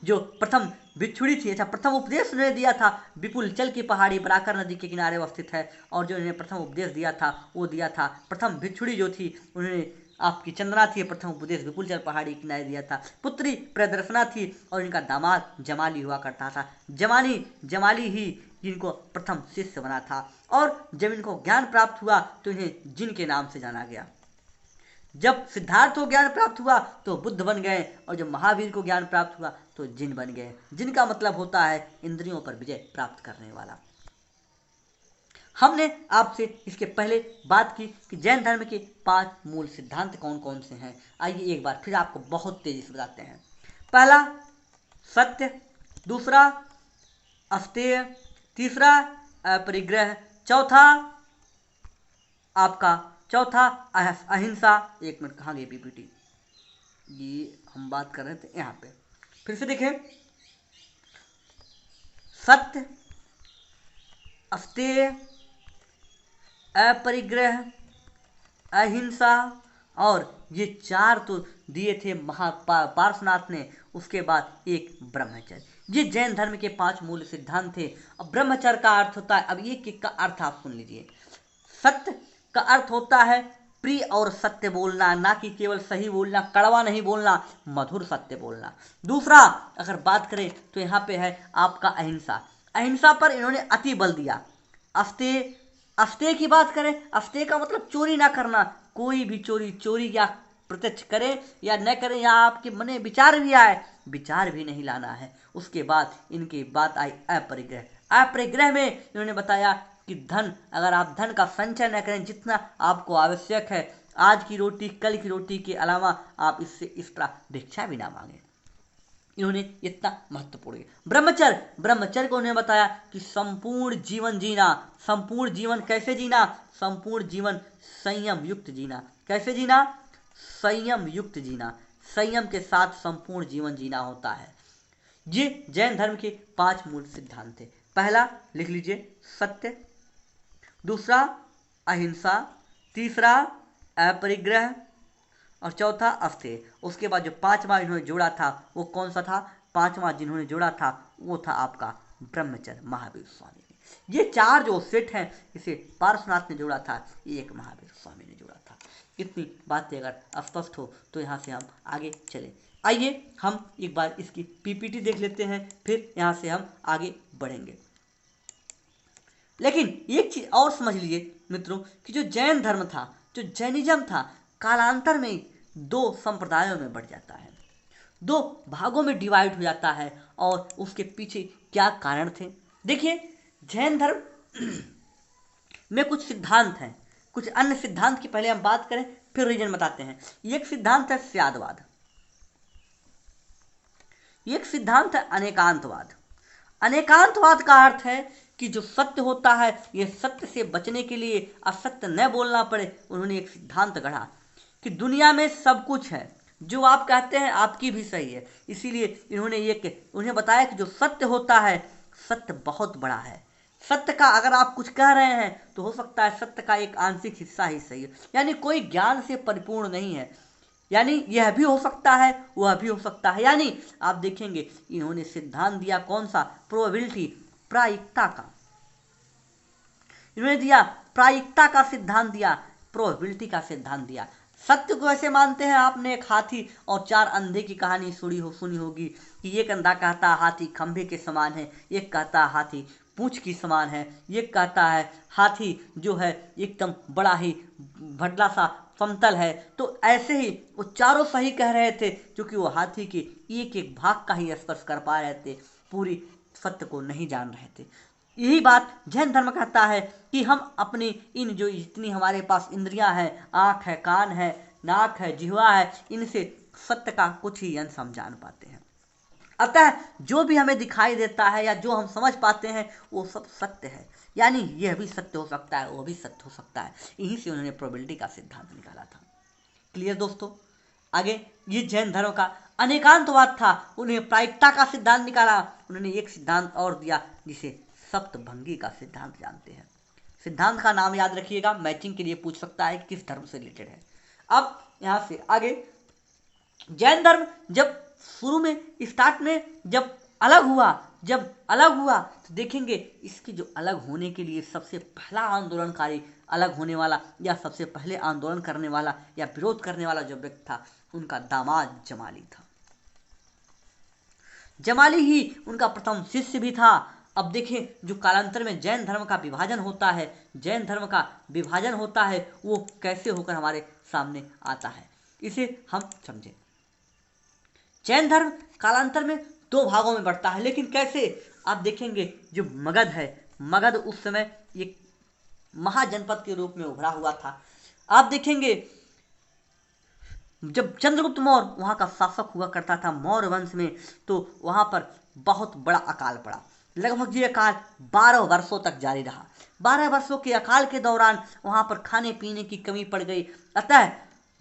[SPEAKER 1] जो प्रथम भिक्षुड़ी थी, अच्छा प्रथम उपदेश उन्होंने दिया था विपुल चल की पहाड़ी बराकर नदी के किनारे अवस्थित है, और जो इन्हें प्रथम उपदेश दिया था वो दिया था प्रथम भिक्षुड़ी जो थी, उन्होंने आपकी चंद्रा थी, प्रथम उपदेश विपुल चल पहाड़ी के किनारे दिया था। पुत्री प्रदर्शना थी और इनका दामाद जमाली हुआ करता था। जमाली ही जिनको प्रथम शिष्य बना था, और जब इनको ज्ञान प्राप्त हुआ तो इन्हें जिन के नाम से जाना गया। जब सिद्धार्थ को ज्ञान प्राप्त हुआ तो बुद्ध बन गए, और जब महावीर को ज्ञान प्राप्त हुआ तो जिन बन गए। जिन का मतलब होता है इंद्रियों पर विजय प्राप्त करने वाला। हमने आपसे इसके पहले बात की कि जैन धर्म के 5 मूल सिद्धांत कौन कौन से हैं। आइए एक बार फिर आपको बहुत तेजी से बताते हैं। पहला सत्य, दूसरा अस्तेय, तीसरा अपरिग्रह, चौथा अहिंसा। एक मिनट, कहाँ गई पीपीटी, ये हम बात कर रहे थे यहाँ पे। फिर से देखें, सत्य, अस्तेय, अपरिग्रह, अहिंसा, और ये 4 तो दिए थे पार्श्वनाथ ने। उसके बाद एक ब्रह्मचर्य। ये जैन धर्म के 5 मूल सिद्धांत थे। अब ब्रह्मचर्य का अर्थ होता है, अब एक का अर्थ आप सुन लीजिए। सत्य का अर्थ होता है प्रिय और सत्य बोलना, ना कि केवल सही बोलना, कड़वा नहीं बोलना, मधुर सत्य बोलना। दूसरा अगर बात करें तो यहाँ पे है आपका अहिंसा। अहिंसा पर इन्होंने अति बल दिया। अस्तेय की बात करें, अस्तेय का मतलब चोरी ना करना। कोई भी चोरी या प्रत्यक्ष करे या न करे, या आपके मन में विचार भी आए, विचार भी नहीं लाना है। उसके बाद इनकी बात आई अपरिग्रह। अपरिग्रह में इन्होंने बताया कि धन, अगर आप धन का संचय न करें जितना आपको आवश्यक है, आज की रोटी कल की रोटी के अलावा आप इससे इस तरह भिक्षा भी ना मांगे। इन्होंने इतना महत्वपूर्ण ब्रह्मचर्य को उन्होंने बताया कि संपूर्ण जीवन जीना। संपूर्ण जीवन कैसे जीना? संपूर्ण जीवन संयम युक्त जीना। कैसे जीना? संयम युक्त जीना। संयम के साथ संपूर्ण जीवन जीना होता है। ये जैन धर्म के 5 मूल सिद्धांत थे। पहला लिख लीजिए सत्य, दूसरा अहिंसा, तीसरा अपरिग्रह और चौथा अस्तेय। उसके बाद जो 5वां इन्होंने जोड़ा था वो कौन सा था? 5वां जिन्होंने जोड़ा था वो था आपका ब्रह्मचर्य, महावीर स्वामी ने। ये चार जो सेट हैं इसे पार्श्वनाथ ने जोड़ा था, ये एक महावीर स्वामी ने जोड़ा था। इतनी बातें अगर स्पष्ट हो तो यहाँ से हम आगे चले। आइए हम एक बार इसकी पीपीटी देख लेते हैं, फिर यहाँ से हम आगे बढ़ेंगे। लेकिन एक चीज और समझ लीजिए मित्रों कि जो जैन धर्म था, जो जैनिज्म था, कालांतर में दो संप्रदायों में बढ़ जाता है, दो भागों में डिवाइड हो जाता है। और उसके पीछे क्या कारण थे? देखिए, जैन धर्म में कुछ सिद्धांत हैं, कुछ अन्य सिद्धांत की पहले हम बात करें, फिर रीजन बताते हैं। एक सिद्धांत है स्यादवाद, एक सिद्धांत है अनेकांतवाद। अनेकांतवाद का अर्थ है कि जो सत्य होता है, ये सत्य से बचने के लिए असत्य न बोलना पड़े, उन्होंने एक सिद्धांत गढ़ा कि दुनिया में सब कुछ है, जो आप कहते हैं आपकी भी सही है। इसीलिए इन्होंने उन्हें बताया कि जो सत्य होता है, सत्य बहुत बड़ा है। सत्य का अगर आप कुछ कह रहे हैं तो हो सकता है सत्य का एक आंशिक हिस्सा ही सही है, यानी कोई ज्ञान से परिपूर्ण नहीं है, यानी यह भी हो सकता है वह भी हो सकता है। यानी आप देखेंगे इन्होंने सिद्धांत दिया कौन सा? प्रोबेबिलिटी, प्रायिकता का। इन्होंने दिया प्रायिकता का सिद्धांत दिया, प्रोबेबिलिटी का सिद्धांत दिया। सत्य को ऐसे मानते हैं, आपने एक हाथी और चार अंधे की कहानी सुनी होगी कि एक अंधा कहता है हाथी खंभे के समान है, एक कहता है हाथी पूंछ की समान है, एक कहता है हाथी जो है एकदम बड़ा ही भडला सा समतल है। तो ऐसे ही वो चारों सही कह रहे थे, क्योंकि वो हाथी के एक एक भाग का ही स्पर्श कर पा रहे थे, पूरी सत्य को नहीं जान रहे थे। यही बात जैन धर्म कहता है कि हम अपनी इन जो जितनी हमारे पास इंद्रियां हैं, आँख है, कान है, नाक है, जिह्वा है, इनसे सत्य का कुछ ही अंश हम जान पाते हैं। अतः जो भी हमें दिखाई देता है या जो हम समझ पाते हैं वो सब सत्य है, यानी यह भी सत्य हो सकता है, वो भी सत्य हो सकता है। यहीं से उन्होंने प्रोबेबिलिटी का सिद्धांत निकाला था। क्लियर दोस्तों? आगे ये जैन धर्म का अनेकांतवाद था, उन्हें प्रायिकता का सिद्धांत निकाला। उन्होंने एक सिद्धांत और दिया जिसे सप्तभंगी का सिद्धांत जानते हैं। सिद्धांत का नाम याद रखिएगा, मैचिंग के लिए पूछ सकता है कि किस धर्म से रिलेटेड है। अब यहाँ से आगे जैन धर्म जब शुरू में स्टार्ट में जब अलग हुआ तो देखेंगे इसके जो अलग होने के लिए सबसे पहला आंदोलनकारी अलग होने वाला या सबसे पहले आंदोलन करने वाला या विरोध करने वाला जो व्यक्ति था, उनका दामाद जमाली था। जमाली ही उनका प्रथम शिष्य भी था। अब देखें, जो कालांतर में जैन धर्म का विभाजन होता है, वो कैसे होकर हमारे सामने आता है, इसे हम समझें। जैन धर्म कालांतर में दो भागों में बढ़ता है, लेकिन कैसे? आप देखेंगे जो मगध है, मगध उस समय एक महाजनपद के रूप में उभरा हुआ था। आप देखेंगे जब चंद्रगुप्त मौर्य वहाँ का शासक हुआ करता था मौर्य वंश में, तो वहाँ पर बहुत बड़ा अकाल पड़ा। लगभग ये अकाल 12 वर्षों तक जारी रहा। 12 वर्षों के अकाल के दौरान वहाँ पर खाने पीने की कमी पड़ गई। अतः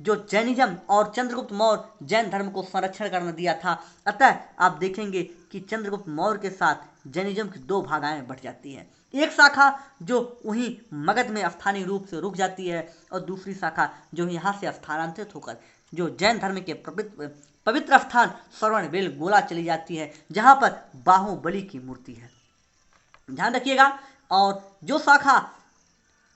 [SPEAKER 1] जो जैनिज्म और चंद्रगुप्त मौर्य जैन धर्म को संरक्षण करने दिया था, अतः आप देखेंगे कि चंद्रगुप्त मौर्य के साथ जैनिज्म की दो भागाएं बढ़ जाती हैं। एक शाखा जो वहीं मगध में स्थानीय रूप से रुक जाती है, और दूसरी शाखा जो यहाँ से स्थानांतरित होकर जो जैन धर्म के पवित्र स्थान श्रवणबेलगोला चली जाती है, जहाँ पर बाहुबली की मूर्ति है। ध्यान रखिएगा। और जो शाखा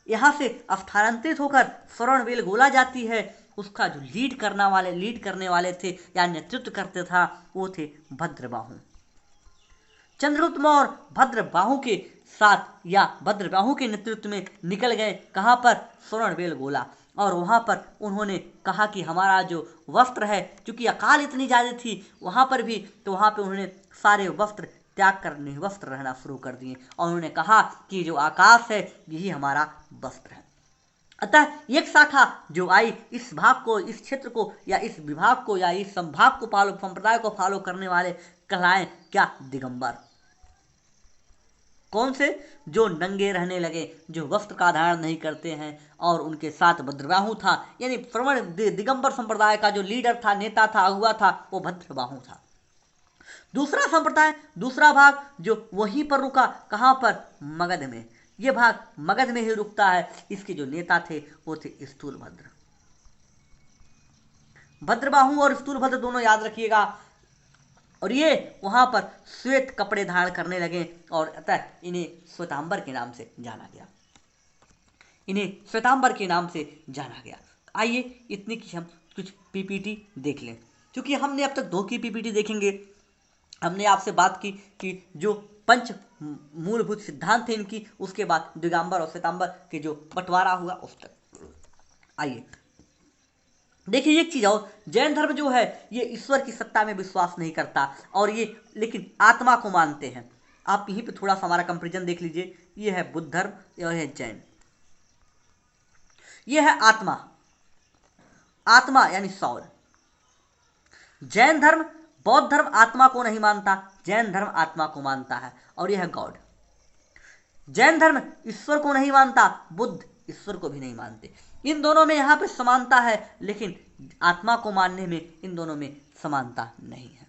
[SPEAKER 1] यहाँ से स्थानांतरित होकर श्रवणबेलगोला जाती है, उसका जो लीड करने वाले थे या नेतृत्व करते था, वो थे भद्रबाहु। चंद्रगुप्त मौर्य भद्रबाहु के साथ या भद्रबाहु के नेतृत्व में निकल गए। कहाँ पर? श्रवणबेलगोला। और वहाँ पर उन्होंने कहा कि हमारा जो वस्त्र है, क्योंकि अकाल इतनी ज़्यादा थी वहाँ पर भी, तो वहाँ पर उन्होंने सारे वस्त्र त्याग कर निर्वस्त्र रहना शुरू कर दिए, और उन्होंने कहा कि जो आकाश है यही हमारा वस्त्र है। अतः एक शाखा जो आई इस भाग को, इस क्षेत्र को या इस विभाग को या इस संभाग को संप्रदाय को फॉलो करने वाले कहलाए क्या? दिगंबर। कौन से? जो नंगे रहने लगे, जो वस्त्र का धारण नहीं करते हैं। और उनके साथ भद्रबाहु था, यानी दिगंबर संप्रदाय का जो लीडर था, नेता था, अगुआ था, वो भद्रबाहु था। दूसरा संप्रदाय, दूसरा भाग जो वहीं पर रुका, कहाँ पर? मगध में। ये भाग मगध में ही रुकता है। इसके जो नेता थे वो थे स्थूलभद्र। भद्रबाहु और स्थूलभद्र दोनों याद रखिएगा, और ये वहाँ पर श्वेत कपड़े धारण करने लगे और अतः इन्हें श्वेतांबर के नाम से जाना गया। इन्हें श्वेतांबर के नाम से जाना गया। आइए इतनी की हम कुछ पीपीटी देख लें, क्योंकि हमने अब तक 2 की पीपीटी देखेंगे। हमने आपसे बात की कि जो पंच मूलभूत सिद्धांत थे इनकी, उसके बाद दिगंबर और श्वेतांबर के जो बंटवारा हुआ उस तक। आइए देखिए एक चीज और, जैन धर्म जो है ये ईश्वर की सत्ता में विश्वास नहीं करता और ये लेकिन आत्मा को मानते हैं। आप यहीं पे थोड़ा सा हमारा कंपेरिजन देख लीजिए, ये है बुद्ध धर्म और है जैन। ये है आत्मा, आत्मा यानी सौल। जैन धर्म, बौद्ध धर्म आत्मा को नहीं मानता, जैन धर्म आत्मा को मानता है और यह है गॉड। जैन धर्म ईश्वर को नहीं मानता, बुद्ध ईश्वर को भी नहीं मानते। इन दोनों में यहाँ पे समानता है, लेकिन आत्मा को मानने में इन दोनों में समानता नहीं है।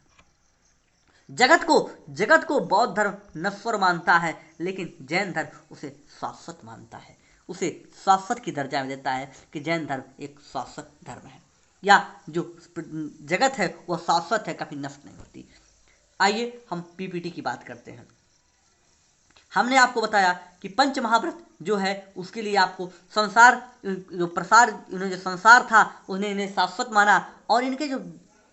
[SPEAKER 1] जगत को बौद्ध धर्म नश्वर मानता है, लेकिन जैन धर्म उसे शाश्वत मानता है, उसे शाश्वत की दर्जा में देता है कि जैन धर्म एक शाश्वत धर्म है, या जो जगत है वह शाश्वत है, कभी नष्ट नहीं होती। आइए हम पीपीटी की बात करते हैं। हमने आपको बताया कि पंच महाव्रत जो है उसके लिए आपको संसार जो प्रसार, इन्हें जो संसार था उन्हें इन्हें शाश्वत माना और इनके जो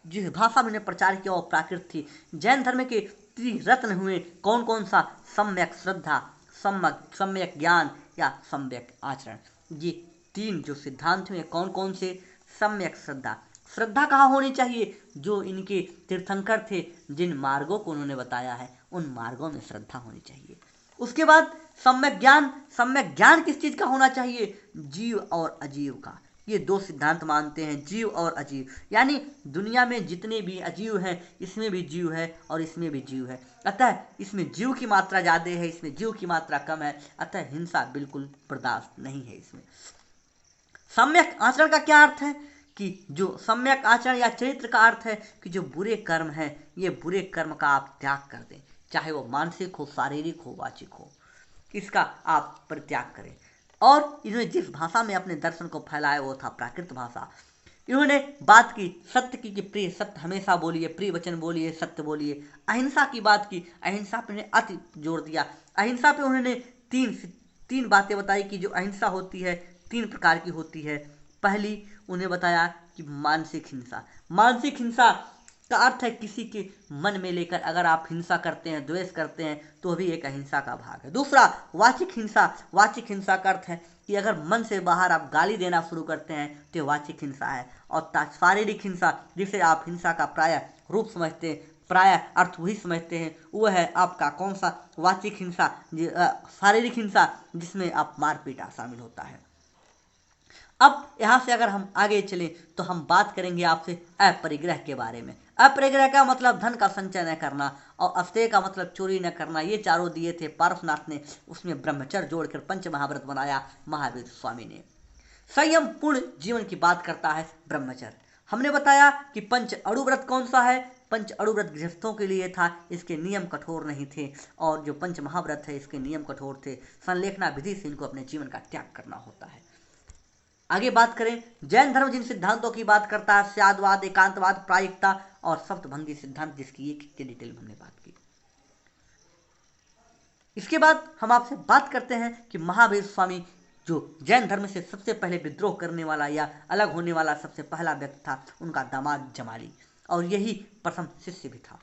[SPEAKER 1] जिस भाषा में इन्हें प्रचार किया वो प्राकृत थी। जैन धर्म के त्रिरत्न हुए कौन कौन सा? सम्यक श्रद्धा, सम्यक ज्ञान या सम्यक आचरण। ये 3 जो सिद्धांत हुए कौन कौन से? सम्यक श्रद्धा, श्रद्धा कहाँ होनी चाहिए? जो इनके तीर्थंकर थे, जिन मार्गों को उन्होंने बताया है उन मार्गों में श्रद्धा होनी चाहिए। उसके बाद सम्यक ज्ञान, सम्यक ज्ञान किस चीज का होना चाहिए? जीव और अजीव का। ये 2 सिद्धांत मानते हैं, जीव और अजीव, यानी दुनिया में जितने भी अजीव हैं इसमें भी जीव है और इसमें भी जीव है, अतः इसमें जीव की मात्रा ज़्यादा है, इसमें जीव की मात्रा कम है, अतः हिंसा बिल्कुल बर्दाश्त नहीं है इसमें। सम्यक आचरण का क्या अर्थ है? कि जो सम्यक आचरण या चरित्र का अर्थ है कि जो बुरे कर्म है ये बुरे कर्म का आप त्याग कर दें, चाहे वो मानसिक हो, शारीरिक हो, वाचिक हो, इसका आप परित्याग करें। और इन्होंने जिस भाषा में अपने दर्शन को फैलाया वो था प्राकृत भाषा। इन्होंने बात की सत्य की कि प्रिय सत्य हमेशा बोलिए, प्रिय वचन बोलिए, सत्य बोलिए। अहिंसा की बात की, अहिंसा पे उन्होंने अति जोर दिया। अहिंसा पे उन्होंने तीन बातें बताई कि जो अहिंसा होती है 3 प्रकार की होती है। पहली उन्हें बताया कि मानसिक हिंसा। मानसिक हिंसा का अर्थ है किसी के मन में लेकर अगर आप हिंसा करते हैं, द्वेष करते हैं तो भी एक अहिंसा का भाग है। दूसरा वाचिक हिंसा। वाचिक हिंसा का अर्थ है कि अगर मन से बाहर आप गाली देना शुरू करते हैं तो वाचिक हिंसा है। और शारीरिक हिंसा, जिसे आप हिंसा का प्रायः रूप समझते हैं, प्रायः अर्थ वही समझते हैं, वो है आपका कौन सा? वाचिक हिंसा, शारीरिक हिंसा, जिसमें आप मारपीट शामिल होता है। अब यहाँ से अगर हम आगे चलें तो हम बात करेंगे आपसे अपरिग्रह के बारे में। अपरिग्रह का मतलब धन का संचय न करना और अस्तेय का मतलब चोरी न करना। ये चारों दिए थे पार्श्वनाथ ने, उसमें ब्रह्मचर्य जोड़कर पंच महाव्रत बनाया महावीर स्वामी ने। संयम पूर्ण जीवन की बात करता है ब्रह्मचर्य। हमने बताया कि पंच अणुव्रत कौन सा है? पंच अणुव्रत गृहस्थों के लिए था, इसके नियम कठोर नहीं थे, और जो पंच महाव्रत है इसके नियम कठोर थे। संलेखना विधि से इनको अपने जीवन का त्याग करना होता है। आगे बात करें, जैन धर्म जिन सिद्धांतों की बात करता है, स्यादवाद, एकांतवाद, प्रायिकता और सप्तभंगी सिद्धांत, जिसकी एक डिटेल में हमने बात की। इसके बाद हम आपसे बात करते हैं कि महावीर स्वामी जो जैन धर्म से सबसे पहले विद्रोह करने वाला या अलग होने वाला सबसे पहला व्यक्ति था, उनका दामाद जमाली, और यही प्रथम शिष्य भी था।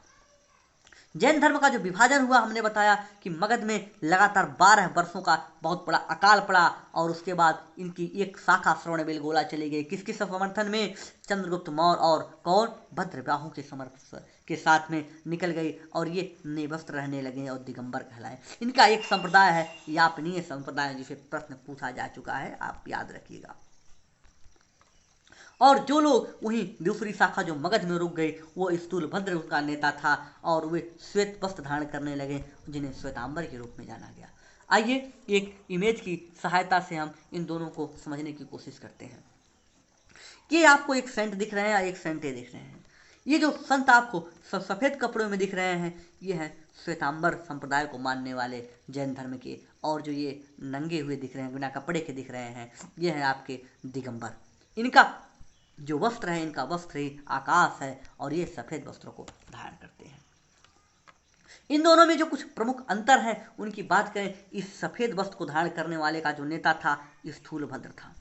[SPEAKER 1] जैन धर्म का जो विभाजन हुआ, हमने बताया कि मगध में लगातार 12 वर्षों का बहुत बड़ा अकाल पड़ा और उसके बाद इनकी एक शाखा श्रवणबेलगोला चली गई। किसके समर्थन में? चंद्रगुप्त मौर्य और कौन? भद्रबाहु के समर्थन के साथ में निकल गई और ये निर्वस्त्र रहने लगे और दिगंबर कहलाए। इनका एक संप्रदाय है यापनीय संप्रदाय, जिसे प्रश्न पूछा जा चुका है, आप याद रखिएगा। और जो लोग वहीं दूसरी शाखा जो मगध में रुक गए, वो स्थूलभद्र उसका नेता था और वे श्वेत वस्त्र धारण करने लगे, जिन्हें श्वेतांबर के रूप में जाना गया। आइए एक इमेज की सहायता से हम इन दोनों को समझने की कोशिश करते हैं। ये आपको एक सेंट दिख रहे हैं, एक सेंटे दिख रहे हैं। ये जो संत आपको सफ़ेद कपड़ों में दिख रहे हैं, ये हैं श्वेतांबर संप्रदाय को मानने वाले जैन धर्म के, और जो ये नंगे हुए दिख रहे हैं, बिना कपड़े के दिख रहे हैं, ये हैं आपके दिगंबर। इनका जो वस्त्र है इनका वस्त्र ही आकाश है और ये सफेद वस्त्रों को धारण करते हैं। इन दोनों में जो कुछ प्रमुख अंतर है उनकी बात करें, इस सफेद वस्त्र को धारण करने वाले का जो नेता था स्थूलभद्र था।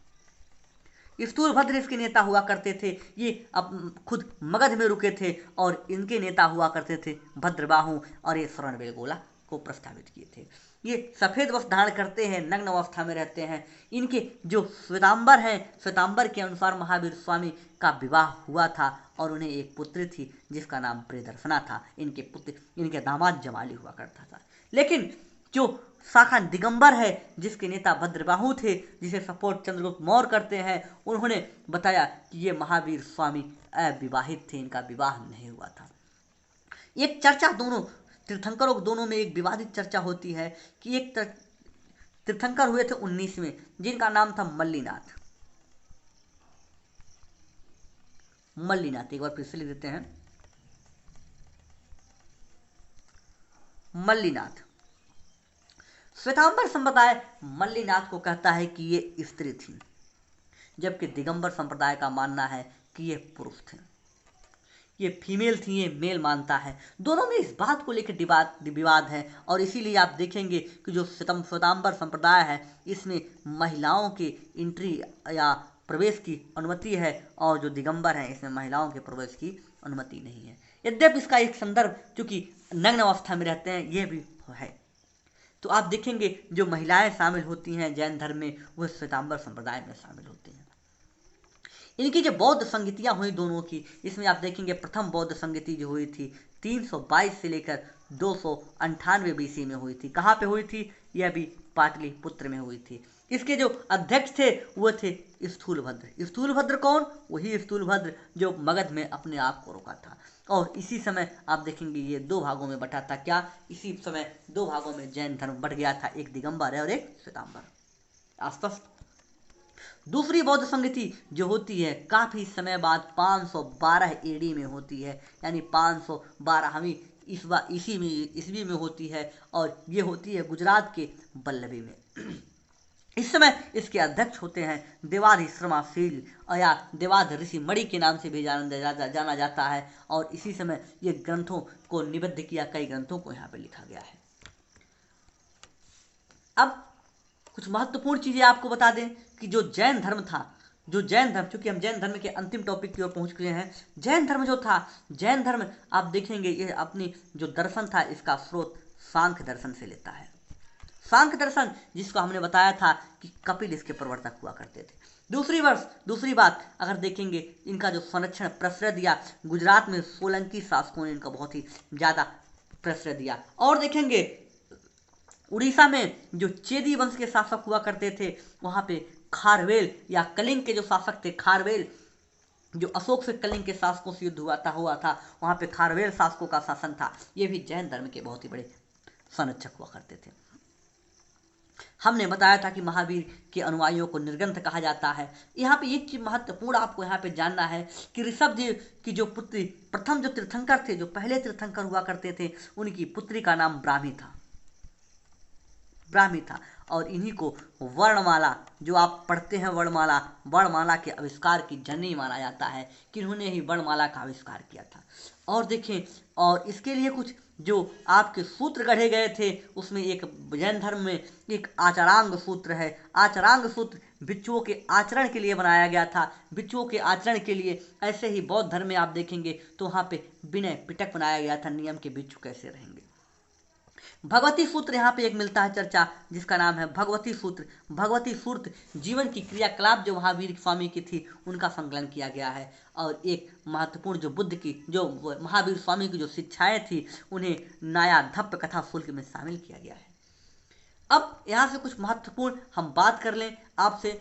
[SPEAKER 1] स्थूलभद्र इसके नेता हुआ करते थे। ये अब खुद मगध में रुके थे और इनके नेता हुआ करते थे भद्रबाहु और ये श्रवणबेलगोला को प्रस्तावित किए थे। ये सफेद वस्त्र धारण करते हैं, नग्न अवस्था में रहते हैं। इनके जो श्वेतांबर हैं, श्वेतांबर के अनुसार महावीर स्वामी का विवाह हुआ था और उन्हें एक पुत्री थी जिसका नाम प्रियदर्शना था। इनके दामाद जमाली हुआ करता था। लेकिन जो शाखा दिगंबर है जिसके नेता भद्रबाहु थे, जिसे सपोर्ट चंद्रगुप्त मौर्य करते हैं, उन्होंने बताया कि ये महावीर स्वामी अविवाहित थे, इनका विवाह नहीं हुआ था। एक चर्चा दोनों तीर्थंकरों दोनों में एक विवादित चर्चा होती है कि एक तीर्थंकर हुए थे 19वें, जिनका नाम था मल्लीनाथ। मल्लीनाथ एक बार फिर से लिख देते हैं, मल्लीनाथ। श्वेतांबर संप्रदाय मल्लीनाथ को कहता है कि ये स्त्री थी, जबकि दिगंबर संप्रदाय का मानना है कि ये पुरुष थे। ये फीमेल थी, ये मेल मानता है। दोनों में इस बात को लेकर विवाद है और इसीलिए आप देखेंगे कि जो श्वेतांबर संप्रदाय है इसमें महिलाओं की एंट्री या प्रवेश की अनुमति है और जो दिगंबर है इसमें महिलाओं के प्रवेश की अनुमति नहीं है। यद्यपि इसका एक संदर्भ चूंकि नग्न अवस्था में रहते हैं यह भी है। तो आप देखेंगे जो महिलाएं शामिल होती हैं जैन धर्म में वह श्वेतांबर संप्रदाय में शामिल होती हैं। इनकी जो बौद्ध संगतियाँ हुई दोनों की, इसमें आप देखेंगे प्रथम बौद्ध संगति जो हुई थी 322 से लेकर 298 BC में हुई थी। कहाँ पे हुई थी? यह भी पाटलिपुत्र में हुई थी। इसके जो अध्यक्ष थे वो थे स्थूलभद्र। स्थूलभद्र कौन? वही स्थूलभद्र जो मगध में अपने आप को रोका था। और इसी समय आप देखेंगे ये दो भागों में बटा था। क्या? इसी समय दो भागों में जैन धर्म बढ़ गया था, एक दिगंबर है और एक श्वेतांबर। स्पष्ट। दूसरी बौद्ध संगति जो होती है काफी समय बाद 512 AD में होती है, यानी 512वीं ईस्वी में होती है और ये होती है गुजरात के बल्लभी में। इस समय इसके अध्यक्ष होते हैं देवाधिश्रमाशील या देवाध ऋषि मणि के नाम से भी जाना जाता है और इसी समय ये ग्रंथों को निबद्ध किया, कई ग्रंथों को यहाँ पे लिखा गया है। अब कुछ महत्वपूर्ण चीजें आपको बता दें कि जो जैन धर्म था, चूंकि हम जैन धर्म के अंतिम टॉपिक की ओर पहुंच गए हैं। जैन धर्म जो था, जैन धर्म आप देखेंगे ये अपनी जो दर्शन था इसका स्रोत सांख्य दर्शन से लेता है। सांख्य दर्शन जिसको हमने बताया था कि कपिल इसके प्रवर्तक हुआ करते थे। दूसरी बात अगर देखेंगे इनका जो संरक्षण प्रश्रय दिया, गुजरात में सोलंकी शासकों ने इनका बहुत ही ज़्यादा प्रश्रय दिया। और देखेंगे उड़ीसा में जो चेदी वंश के शासक हुआ करते थे वहाँ पे खारवेल या कलिंग के जो शासक थे, खारवेल जो अशोक से कलिंग के शासकों से युद्ध हुआ था वहाँ पे खारवेल शासकों का शासन था। ये भी जैन धर्म के बहुत ही बड़े संरक्षक हुआ करते थे। हमने बताया था कि महावीर के अनुयायियों को निर्ग्रंथ कहा जाता है। यहाँ पे एक चीज महत्वपूर्ण आपको यहाँ पे जानना है कि ऋषभदेव की जो पुत्री, प्रथम जो तीर्थंकर थे, जो पहले तीर्थंकर हुआ करते थे, उनकी पुत्री का नाम ब्राह्मी था और इन्हीं को वर्णमाला जो आप पढ़ते हैं, वर्णमाला के आविष्कार की जननी माना जाता है कि इन्होंने ही वर्णमाला का आविष्कार किया था। और देखें, और इसके लिए कुछ जो आपके सूत्र गढ़े गए थे उसमें एक जैन धर्म में एक आचरांग सूत्र है। आचरांग सूत्र भिक्षुओं के आचरण के लिए बनाया गया था, भिक्षुओं के आचरण के लिए। ऐसे ही बौद्ध धर्म में आप देखेंगे तो वहाँ पे विनय पिटक बनाया गया था, नियम के भिक्षु कैसे रहेंगे। भगवती सूत्र यहाँ पे एक मिलता है चर्चा जिसका नाम है भगवती सूत्र। भगवती सूत्र जीवन की क्रियाकलाप जो महावीर स्वामी की थी उनका संकलन किया गया है और एक महत्वपूर्ण जो बुद्ध की, जो महावीर स्वामी की जो शिक्षाएं थी उन्हें नायाधप्य कथा शुल्क में शामिल किया गया है। अब यहाँ से कुछ महत्वपूर्ण हम बात कर लें आपसे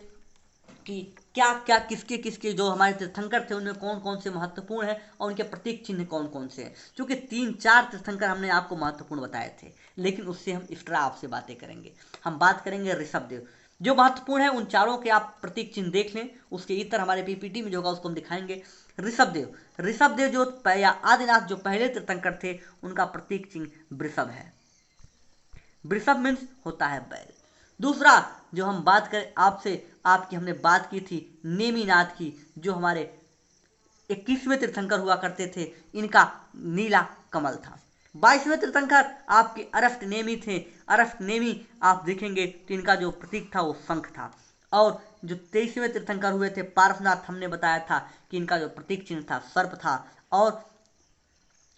[SPEAKER 1] कि क्या क्या किसके जो हमारे तीर्थंकर थे उनमें कौन कौन से महत्वपूर्ण हैं और उनके प्रतीक चिन्ह कौन कौन से हैं। क्योंकि 3-4 तीर्थंकर हमने आपको महत्वपूर्ण बताए थे, लेकिन उससे हम एक्स्ट्रा आपसे बातें करेंगे। हम बात करेंगे ऋषभदेव, जो महत्वपूर्ण है उन चारों के आप प्रतीक चिन्ह देख लें, उसके इतर हमारे पीपीटी में जो होगा उसको हम दिखाएंगे। ऋषभदेव जो आदिनाथ जो पहले तीर्थंकर थे उनका प्रतीक चिन्ह वृषभ है। वृषभ मीन्स होता है बैल। दूसरा जो हम बात करें आपसे, आपकी हमने बात की थी नेमिनाथ की, जो हमारे 21वें तीर्थंकर हुआ करते थे, इनका नीला कमल था। 22वें तीर्थंकर आपके अरफ्ट नेमी थे। अरफ्ट नेमी आप देखेंगे तो इनका जो प्रतीक था वो शंख था। और जो 23वें तीर्थंकर हुए थे पार्श्वनाथ, हमने बताया था कि इनका जो प्रतीक चिन्ह था सर्प था। और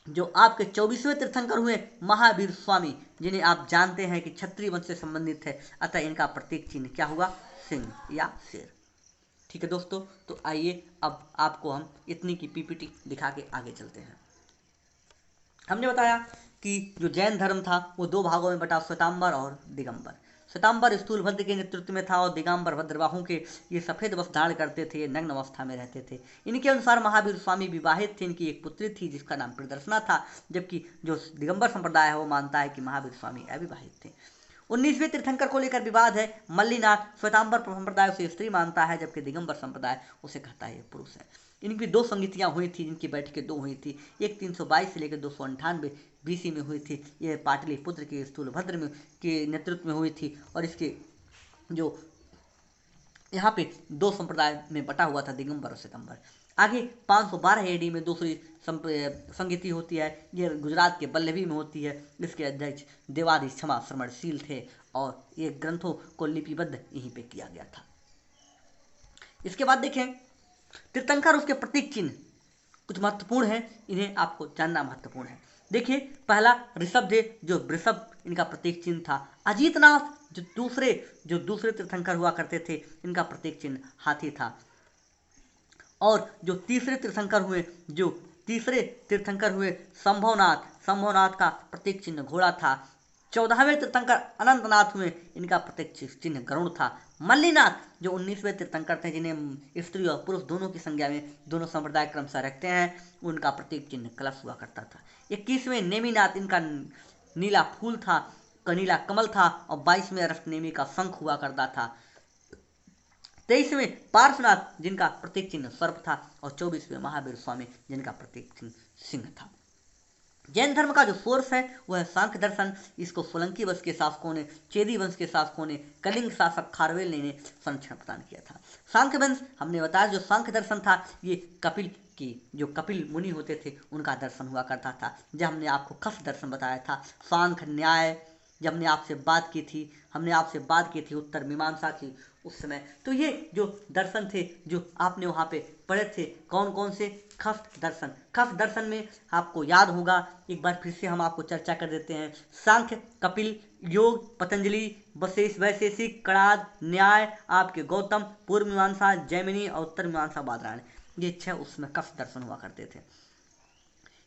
[SPEAKER 1] जो आपके 24वें तीर्थंकर हुए महावीर स्वामी, जिन्हें आप जानते हैं कि क्षत्रिय वंश से संबंधित है, अतः इनका प्रतीक चिन्ह क्या हुआ? सिंह या शेर। ठीक है दोस्तों, तो आइए अब आपको हम इतनी की पीपीटी दिखा के आगे चलते हैं। हमने बताया कि जो जैन धर्म था वो दो भागों में बटा, श्वेतांबर और दिगंबर। श्वेतांबर स्थूलभद्र के नेतृत्व में था और दिगंबर भद्रबाहु के। ये सफेद वस्त्र धारण करते थे, ये नग्न अवस्था में रहते थे। इनके अनुसार महावीर स्वामी विवाहित थे, इनकी एक पुत्री थी जिसका नाम प्रदर्शना था, जबकि जो दिगंबर संप्रदाय है वो मानता है कि महावीर स्वामी अविवाहित थे। 19वें तीर्थंकर को लेकर विवाद है। मल्लीनाथ श्वेतांबर संप्रदाय उसे स्त्री मानता है, जबकि दिगंबर संप्रदाय उसे कहता है ये पुरुष है। इनकी दो संगीतियाँ हुई थी, जिनकी बैठकें दो हुई थी। एक 322 से लेकर 298 BC में हुई थी। यह पाटलिपुत्र के स्थूलभद्र में के नेतृत्व में हुई थी। और इसके जो यहाँ पे दो संप्रदाय में बटा हुआ था, दिगंबर और श्वेतांबर। आगे 512 AD में दूसरी संगीति होती है। यह गुजरात के बल्लभी में होती है। इसके अध्यक्ष देवादि क्षमा श्रवणशील थे और ये ग्रंथों को लिपिबद्ध यहीं पे किया गया था। इसके बाद देखें तीर्थंकर, उसके प्रतीक चिन्ह कुछ महत्वपूर्ण हैं, इन्हें आपको जानना महत्वपूर्ण है। देखिए, पहला ऋषभदेव, जो वृषभ इनका प्रतीक चिन्ह था। अजीतनाथ जो दूसरे तीर्थंकर हुआ करते थे, इनका प्रतीक चिन्ह हाथी था। और जो तीसरे तीर्थंकर हुए संभवनाथ का प्रतीक चिन्ह घोड़ा था। 14वें तीर्थंकर अनंतनाथ हुए, इनका प्रतीक चिन्ह गरुड़ था। मल्लीनाथ जो 19वें तीर्थंकर थे, जिन्हें स्त्री और पुरुष दोनों की संज्ञा में दोनों संप्रदाय क्रमशः रखते हैं, उनका प्रतीक चिन्ह कलश हुआ करता था। 21वें नेमिनाथ, इनका नीला फूल था, नीला कमल था। और 22वें अरफ्ट नेमी का शंख हुआ करता था। 23वें पार्श्वनाथ, जिनका प्रतीक चिन्ह सर्प था। और 24वें महावीर स्वामी, जिनका प्रतीक चिन्ह सिंह था। जैन धर्म का जो सोर्स है वह है सांख्य दर्शन। इसको सोलंकी वंश के शासकों ने, चेदी वंश के शासकों ने, कलिंग शासक खारवेल ने संरक्षण प्रदान किया था। सांख्य वंश, हमने बताया जो सांख्य दर्शन था, ये कपिल मुनि होते थे, उनका दर्शन हुआ करता था। जब हमने आपको खस दर्शन बताया था, सांख्य न्याय, जब हमने आपसे बात की थी उत्तर मीमांसा की उस समय, तो ये जो दर्शन थे जो आपने वहाँ पे पढ़े थे, कौन कौन से? खस दर्शन में आपको याद होगा, एक बार फिर से हम आपको चर्चा कर देते हैं। सांख्य, कपिल, योग, पतंजलि, वैशेषिक, कणाद, न्याय, आपके गौतम, पूर्व मीमांसा, जैमिनी और उत्तर मीमांसा बादरायण, ये 6 उसमें कस दर्शन हुआ करते थे।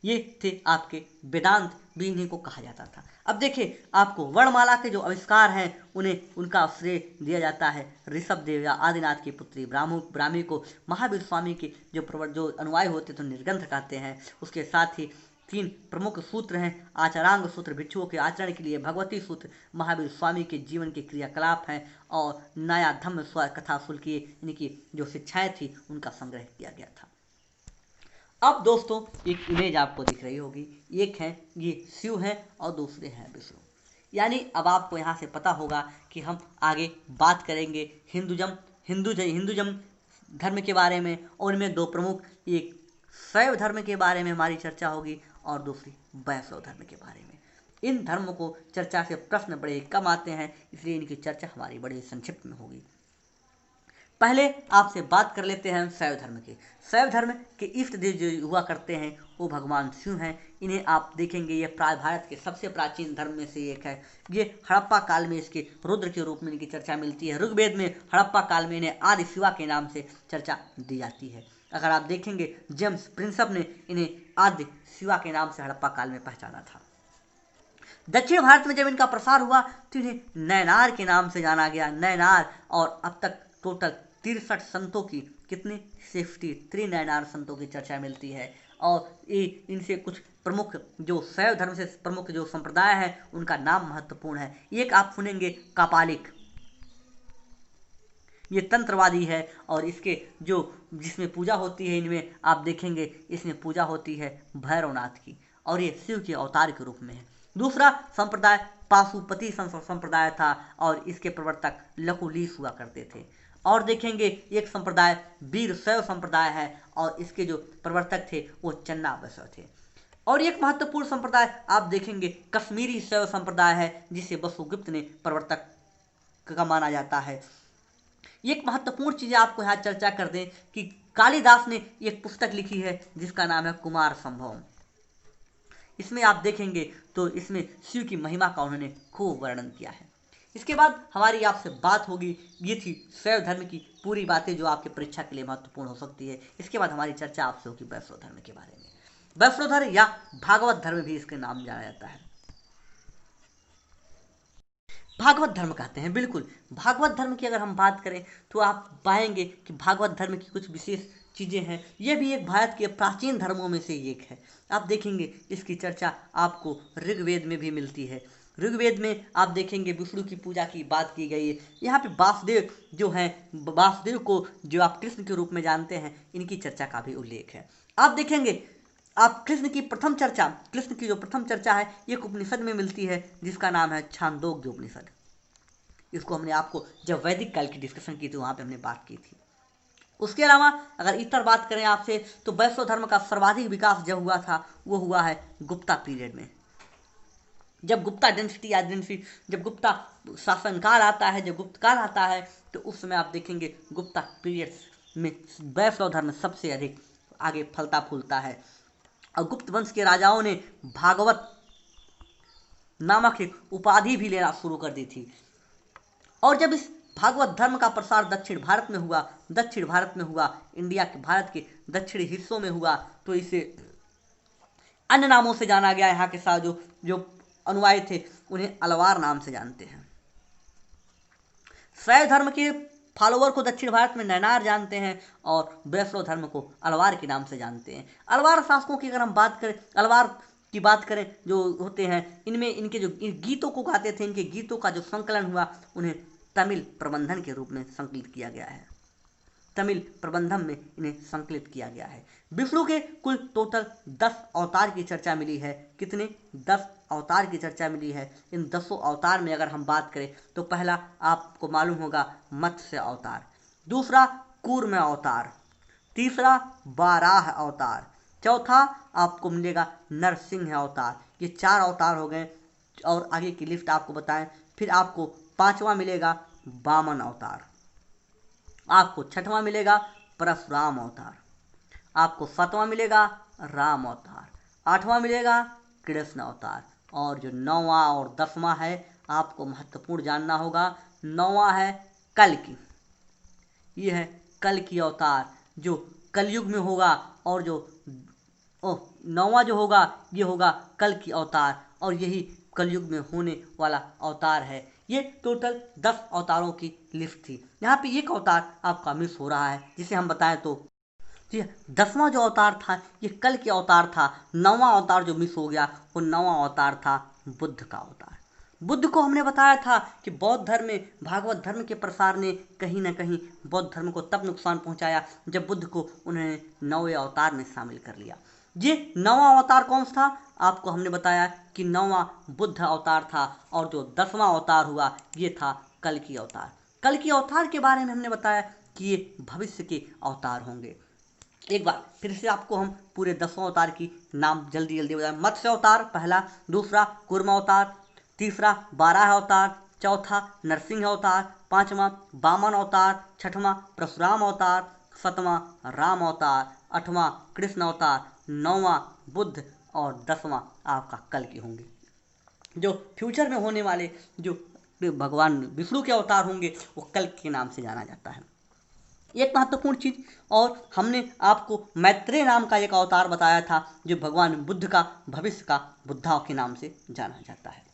[SPEAKER 1] ये थे आपके वेदांत, भी इन्हीं को कहा जाता था। अब देखिए, आपको वर्णमाला के जो आविष्कार हैं उनका श्रेय दिया जाता है ऋषभदेव या आदिनाथ की पुत्री ब्राह्मी को। महावीर स्वामी के जो अनुयायी होते तो निर्ग्रंथ कहते हैं। उसके साथ ही 3 प्रमुख सूत्र हैं। आचारांग सूत्र भिक्षुओं के आचरण के लिए, भगवती सूत्र महावीर स्वामी के जीवन के क्रियाकलाप हैं, और नया धम्म स्व कथा शुल्की, इनकी जो शिक्षाएं थी उनका संग्रह किया गया था। अब दोस्तों एक इमेज आपको दिख रही होगी, एक है ये शिव है और दूसरे हैं विष्णु। यानी अब आपको यहाँ से पता होगा कि हम आगे बात करेंगे हिंदुज़म धर्म के बारे में, और इनमें 2 प्रमुख, एक शैव धर्म के बारे में हमारी चर्चा होगी और दूसरी वैष्णव धर्म के बारे में। इन धर्मों को चर्चा से प्रश्न बड़े कम आते हैं, इसलिए इनकी चर्चा हमारी बड़ी संक्षिप्त में होगी। पहले आपसे बात कर लेते हैं शैव धर्म के। शैव धर्म के इष्ट देव जो हुआ करते हैं वो भगवान शिव हैं। इन्हें आप देखेंगे, ये भारत के सबसे प्राचीन धर्म में से एक है। ये हड़प्पा काल में इसके रुद्र के रूप में इनकी चर्चा मिलती है। ऋग्वेद में हड़प्पा काल में इन्हें आदि शिवा के नाम से चर्चा दी जाती है। अगर आप देखेंगे, जेम्स प्रिंसप ने इन्हें आदि शिवा के नाम से हड़प्पा काल में पहचाना था। दक्षिण भारत में जब इनका प्रसार हुआ तो इन्हें नैनार के नाम से जाना गया, नैनार। और अब तक टोटल 63 संतों की, कितने? 63 नैनार संतों की चर्चा मिलती है। और ये इनसे कुछ प्रमुख जो शैव धर्म से प्रमुख जो संप्रदाय है उनका नाम महत्वपूर्ण है। एक आप सुनेंगे कापालिक, ये तंत्रवादी है, और इसके जो जिसमें पूजा होती है, इनमें आप देखेंगे इसमें पूजा होती है भैरवनाथ की, और ये शिव के अवतार के रूप में है। दूसरा संप्रदाय पाशुपति संप्रदाय था, और इसके प्रवर्तक लकुलीश हुआ करते थे। और देखेंगे एक संप्रदाय वीर शैव संप्रदाय है और इसके जो प्रवर्तक थे वो चन्ना बसव थे। और एक महत्वपूर्ण संप्रदाय आप देखेंगे कश्मीरी शैव संप्रदाय है जिसे वसुगुप्त ने प्रवर्तक का माना जाता है। एक महत्वपूर्ण चीज़ आपको यहाँ चर्चा कर दें कि कालिदास ने एक पुस्तक लिखी है जिसका नाम है कुमार संभवम। इसमें आप देखेंगे तो इसमें शिव की महिमा का उन्होंने खूब वर्णन किया है। इसके बाद हमारी आपसे बात होगी, ये थी शैव धर्म की पूरी बातें जो आपके परीक्षा के लिए महत्वपूर्ण हो सकती है। इसके बाद हमारी चर्चा आपसे होगी वैष्णव धर्म के बारे में। वैष्णव धर्म या भागवत धर्म भी इसके नाम जाना जाता है। भागवत धर्म कहते हैं, बिल्कुल। भागवत धर्म की अगर हम बात करें तो आप पाएंगे कि भागवत धर्म की कुछ विशेष चीज़ें हैं। यह भी एक भारत के प्राचीन धर्मों में से एक है। आप देखेंगे इसकी चर्चा आपको ऋग्वेद में भी मिलती है। ऋग्वेद में आप देखेंगे विष्णु की पूजा की बात की गई है। यहाँ पे वासुदेव जो हैं, वासुदेव को जो आप कृष्ण के रूप में जानते हैं, इनकी चर्चा का भी उल्लेख है। आप देखेंगे आप कृष्ण की जो प्रथम चर्चा है एक उपनिषद में मिलती है जिसका नाम है छांदोग्य उपनिषद। इसको हमने आपको जब वैदिक काल की डिस्कशन की थी वहाँ पे हमने बात की थी। उसके अलावा अगर इतर बात करें आपसे तो वैष्णव धर्म का सर्वाधिक विकास जब हुआ था वो हुआ है गुप्ता पीरियड में। जब गुप्ता डेंसिटी जब गुप्ता शासनकाल आता है, जब गुप्त काल आता है, तो उस समय आप देखेंगे गुप्ता पीरियड में वैष्णव धर्म सबसे अधिक आगे फलता फूलता है। और गुप्त वंश के राजाओं ने भागवत नामक एक उपाधि भी लेना शुरू कर दी थी। और जब इस भागवत धर्म का प्रसार दक्षिण भारत में हुआ, इंडिया के भारत के दक्षिणी हिस्सों में हुआ, तो इसे अन्य नामों से जाना गया। यहाँ के साथ जो अनुयायी थे उन्हें अलवार नाम से जानते हैं। शैव धर्म के फॉलोअर को दक्षिण भारत में नैनार जानते हैं और वैष्णव धर्म को अलवार के नाम से जानते हैं। अलवार शासकों की अगर हम बात करें, अलवार की बात करें जो होते हैं, इनमें इनके जो गीतों को गाते थे, इनके गीतों का जो संकलन हुआ उन्हें तमिल प्रबंधन के रूप में संकलित किया गया है। तमिल प्रबंधन में इन्हें संकलित किया गया है। विष्णु के कुल टोटल 10 अवतार की चर्चा मिली है। कितने? 10 अवतार की चर्चा मिली है। इन 10 अवतार में अगर हम बात करें तो पहला आपको मालूम होगा मत्स्य अवतार, दूसरा कूर्म अवतार, तीसरा वाराह अवतार, चौथा आपको मिलेगा नरसिंह अवतार। ये 4 अवतार हो गए और आगे की लिस्ट आपको बताएं। फिर आपको 5वां मिलेगा वामन अवतार, आपको 6वां मिलेगा परशुराम अवतार, आपको 7वां मिलेगा राम अवतार, 8वां मिलेगा कृष्ण अवतार, और जो 9वां और 10वां है आपको महत्वपूर्ण जानना होगा। 9वां है कल्कि। ये है कल्कि अवतार जो कलयुग में होगा, और जो 9वां जो होगा ये होगा कल्कि अवतार, और यही कलयुग में होने वाला अवतार है। ये टोटल 10 अवतारों की लिस्ट थी। यहाँ पे एक अवतार आपका मिस हो रहा है जिसे हम बताएं तो जी 10वां जो अवतार था ये कल्कि अवतार था। 9वां अवतार जो मिस हो गया वो 9वां अवतार था बुद्ध का अवतार। बुद्ध को हमने बताया था कि बौद्ध धर्म में भागवत धर्म के प्रसार ने कहीं ना कहीं बौद्ध धर्म को तब नुकसान पहुंचाया जब बुद्ध को उन्होंने 9वें अवतार में शामिल कर लिया। ये 9वां अवतार कौन सा था? आपको हमने बताया कि 9वां बुद्ध अवतार था, और जो 10वां अवतार हुआ ये था कल्कि अवतार। कल्कि अवतार के बारे में हमने बताया कि ये भविष्य के अवतार होंगे। एक बार फिर से आपको हम पूरे 10 अवतार की नाम जल्दी जल्दी बताएं। मत्स्य अवतार पहला, दूसरा कूर्म अवतार, तीसरा वाराह अवतार, चौथा नरसिंह अवतार, 5वां वामन अवतार, 6वां परशुराम अवतार, 7वां राम अवतार, 8वां कृष्ण अवतार, 9वां बुद्ध और 10वां आपका कल्कि होंगे। जो फ्यूचर में होने वाले जो भगवान विष्णु के अवतार होंगे वो कल्कि के नाम से जाना जाता है। एक महत्वपूर्ण चीज, और हमने आपको मैत्रेय नाम का एक अवतार बताया था जो भगवान बुद्ध का भविष्य का बुद्धा के नाम से जाना जाता है।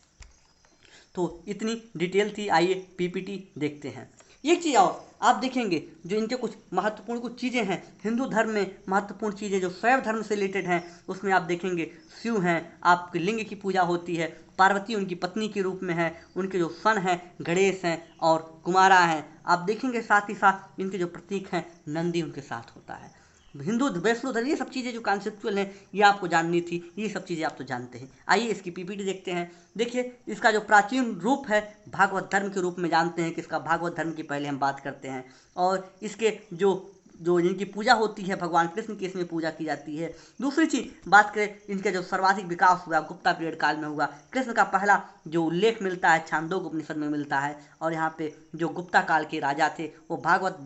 [SPEAKER 1] तो इतनी डिटेल थी। आइए पीपीटी देखते हैं। एक चीज़ और आप देखेंगे जो इनके कुछ महत्वपूर्ण कुछ चीज़ें हैं हिंदू धर्म में, महत्वपूर्ण चीज़ें जो शैव धर्म से रिलेटेड हैं, उसमें आप देखेंगे शिव हैं, आपके लिंग की पूजा होती है, पार्वती उनकी पत्नी के रूप में है, उनके जो सन हैं गणेश हैं और कुमारा हैं। आप देखेंगे साथ ही साथ इनके जो प्रतीक हैं नंदी उनके साथ होता है। हिंदू वैष्णो धर्म, ये सब चीज़ें जो कॉन्सेप्चुअल हैं ये आपको जाननी थी, ये सब चीज़ें आप तो जानते हैं। आइए इसकी पीपीटी देखते हैं। देखिए इसका जो प्राचीन रूप है भागवत धर्म के रूप में जानते हैं कि इसका भागवत धर्म की पहले हम बात करते हैं। और इसके जो जो इनकी पूजा होती है भगवान कृष्ण की इसमें पूजा की जाती है। दूसरी चीज़ बात करें, इनका जो सर्वाधिक विकास हुआ गुप्ता पीरियड काल में हुआ। कृष्ण का पहला जो उल्लेख मिलता है छांदोग्य उपनिषद में मिलता है। और यहाँ पे जो गुप्ता काल के राजा थे वो भागवत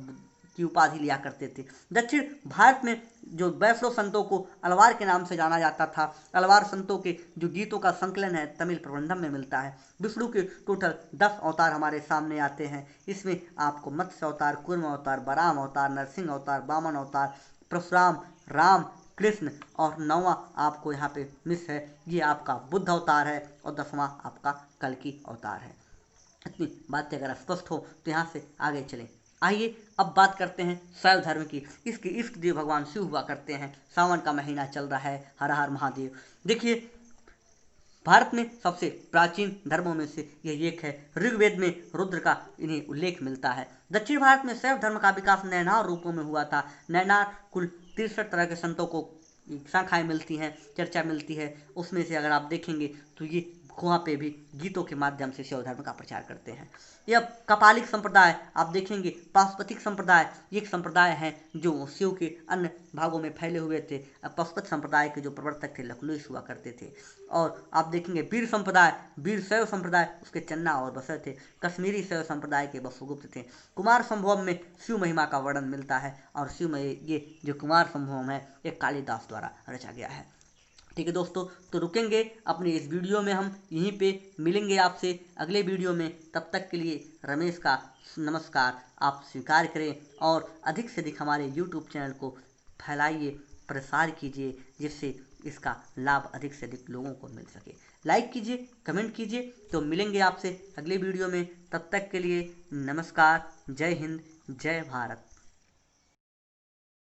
[SPEAKER 1] की उपाधि लिया करते थे। दक्षिण भारत में जो वैष्णव संतों को अलवार के नाम से जाना जाता था, अलवार संतों के जो गीतों का संकलन है तमिल प्रबंधम में मिलता है। विष्णु के टोटल 10 अवतार हमारे सामने आते हैं। इसमें आपको मत्स्य अवतार, कूर्म अवतार, बराम अवतार, नरसिंह अवतार, वामन अवतार, परशुराम, राम, कृष्ण और 9वां आपको यहाँ पे मिस है, ये आपका बुद्ध अवतार है और 10वां आपका कल्कि अवतार है। इतनी बातें अगर स्पष्ट हो तो यहाँ से आगे चलें। आइए अब बात करते हैं शैव धर्म की। इसके इष्ट देव भगवान शिव हुआ करते हैं। सावन का महीना चल रहा है, हर हर महादेव। देखिए भारत में सबसे प्राचीन धर्मों में से यह एक है। ऋग्वेद में रुद्र का इन्हें उल्लेख मिलता है। दक्षिण भारत में शैव धर्म का विकास नैनार रूपों में हुआ था। नैनार कुल 63 तरह के संतों को शाखाएं मिलती हैं, चर्चा मिलती है। उसमें से अगर आप देखेंगे तो ये वहाँ पे भी गीतों के माध्यम से शैव धर्म का प्रचार करते हैं। यह कपालिक संप्रदाय आप देखेंगे, पाशुपतिक संप्रदाय ये एक संप्रदाय है जो शिव के अन्य भागों में फैले हुए थे। पाशुपत संप्रदाय के जो प्रवर्तक थे लकुलिश हुआ करते थे। और आप देखेंगे वीर संप्रदाय, वीर शैव संप्रदाय उसके चन्ना और बसर थे। कश्मीरी शैव संप्रदाय के वसुगुप्त थे। कुमार संभवम में शिव महिमा का वर्णन मिलता है और शिव में ये जो कुमार संभवम है ये कालिदास द्वारा रचा गया है। ठीक है दोस्तों, तो रुकेंगे अपने इस वीडियो में, हम यहीं पे मिलेंगे आपसे अगले वीडियो में। तब तक के लिए रमेश का नमस्कार आप स्वीकार करें और अधिक से अधिक हमारे YouTube चैनल को फैलाइए, प्रसार कीजिए, जिससे इसका लाभ अधिक से अधिक लोगों को मिल सके। लाइक कीजिए, कमेंट कीजिए। तो मिलेंगे आपसे अगले वीडियो में, तब तक के लिए नमस्कार। जय हिंद, जय भारत।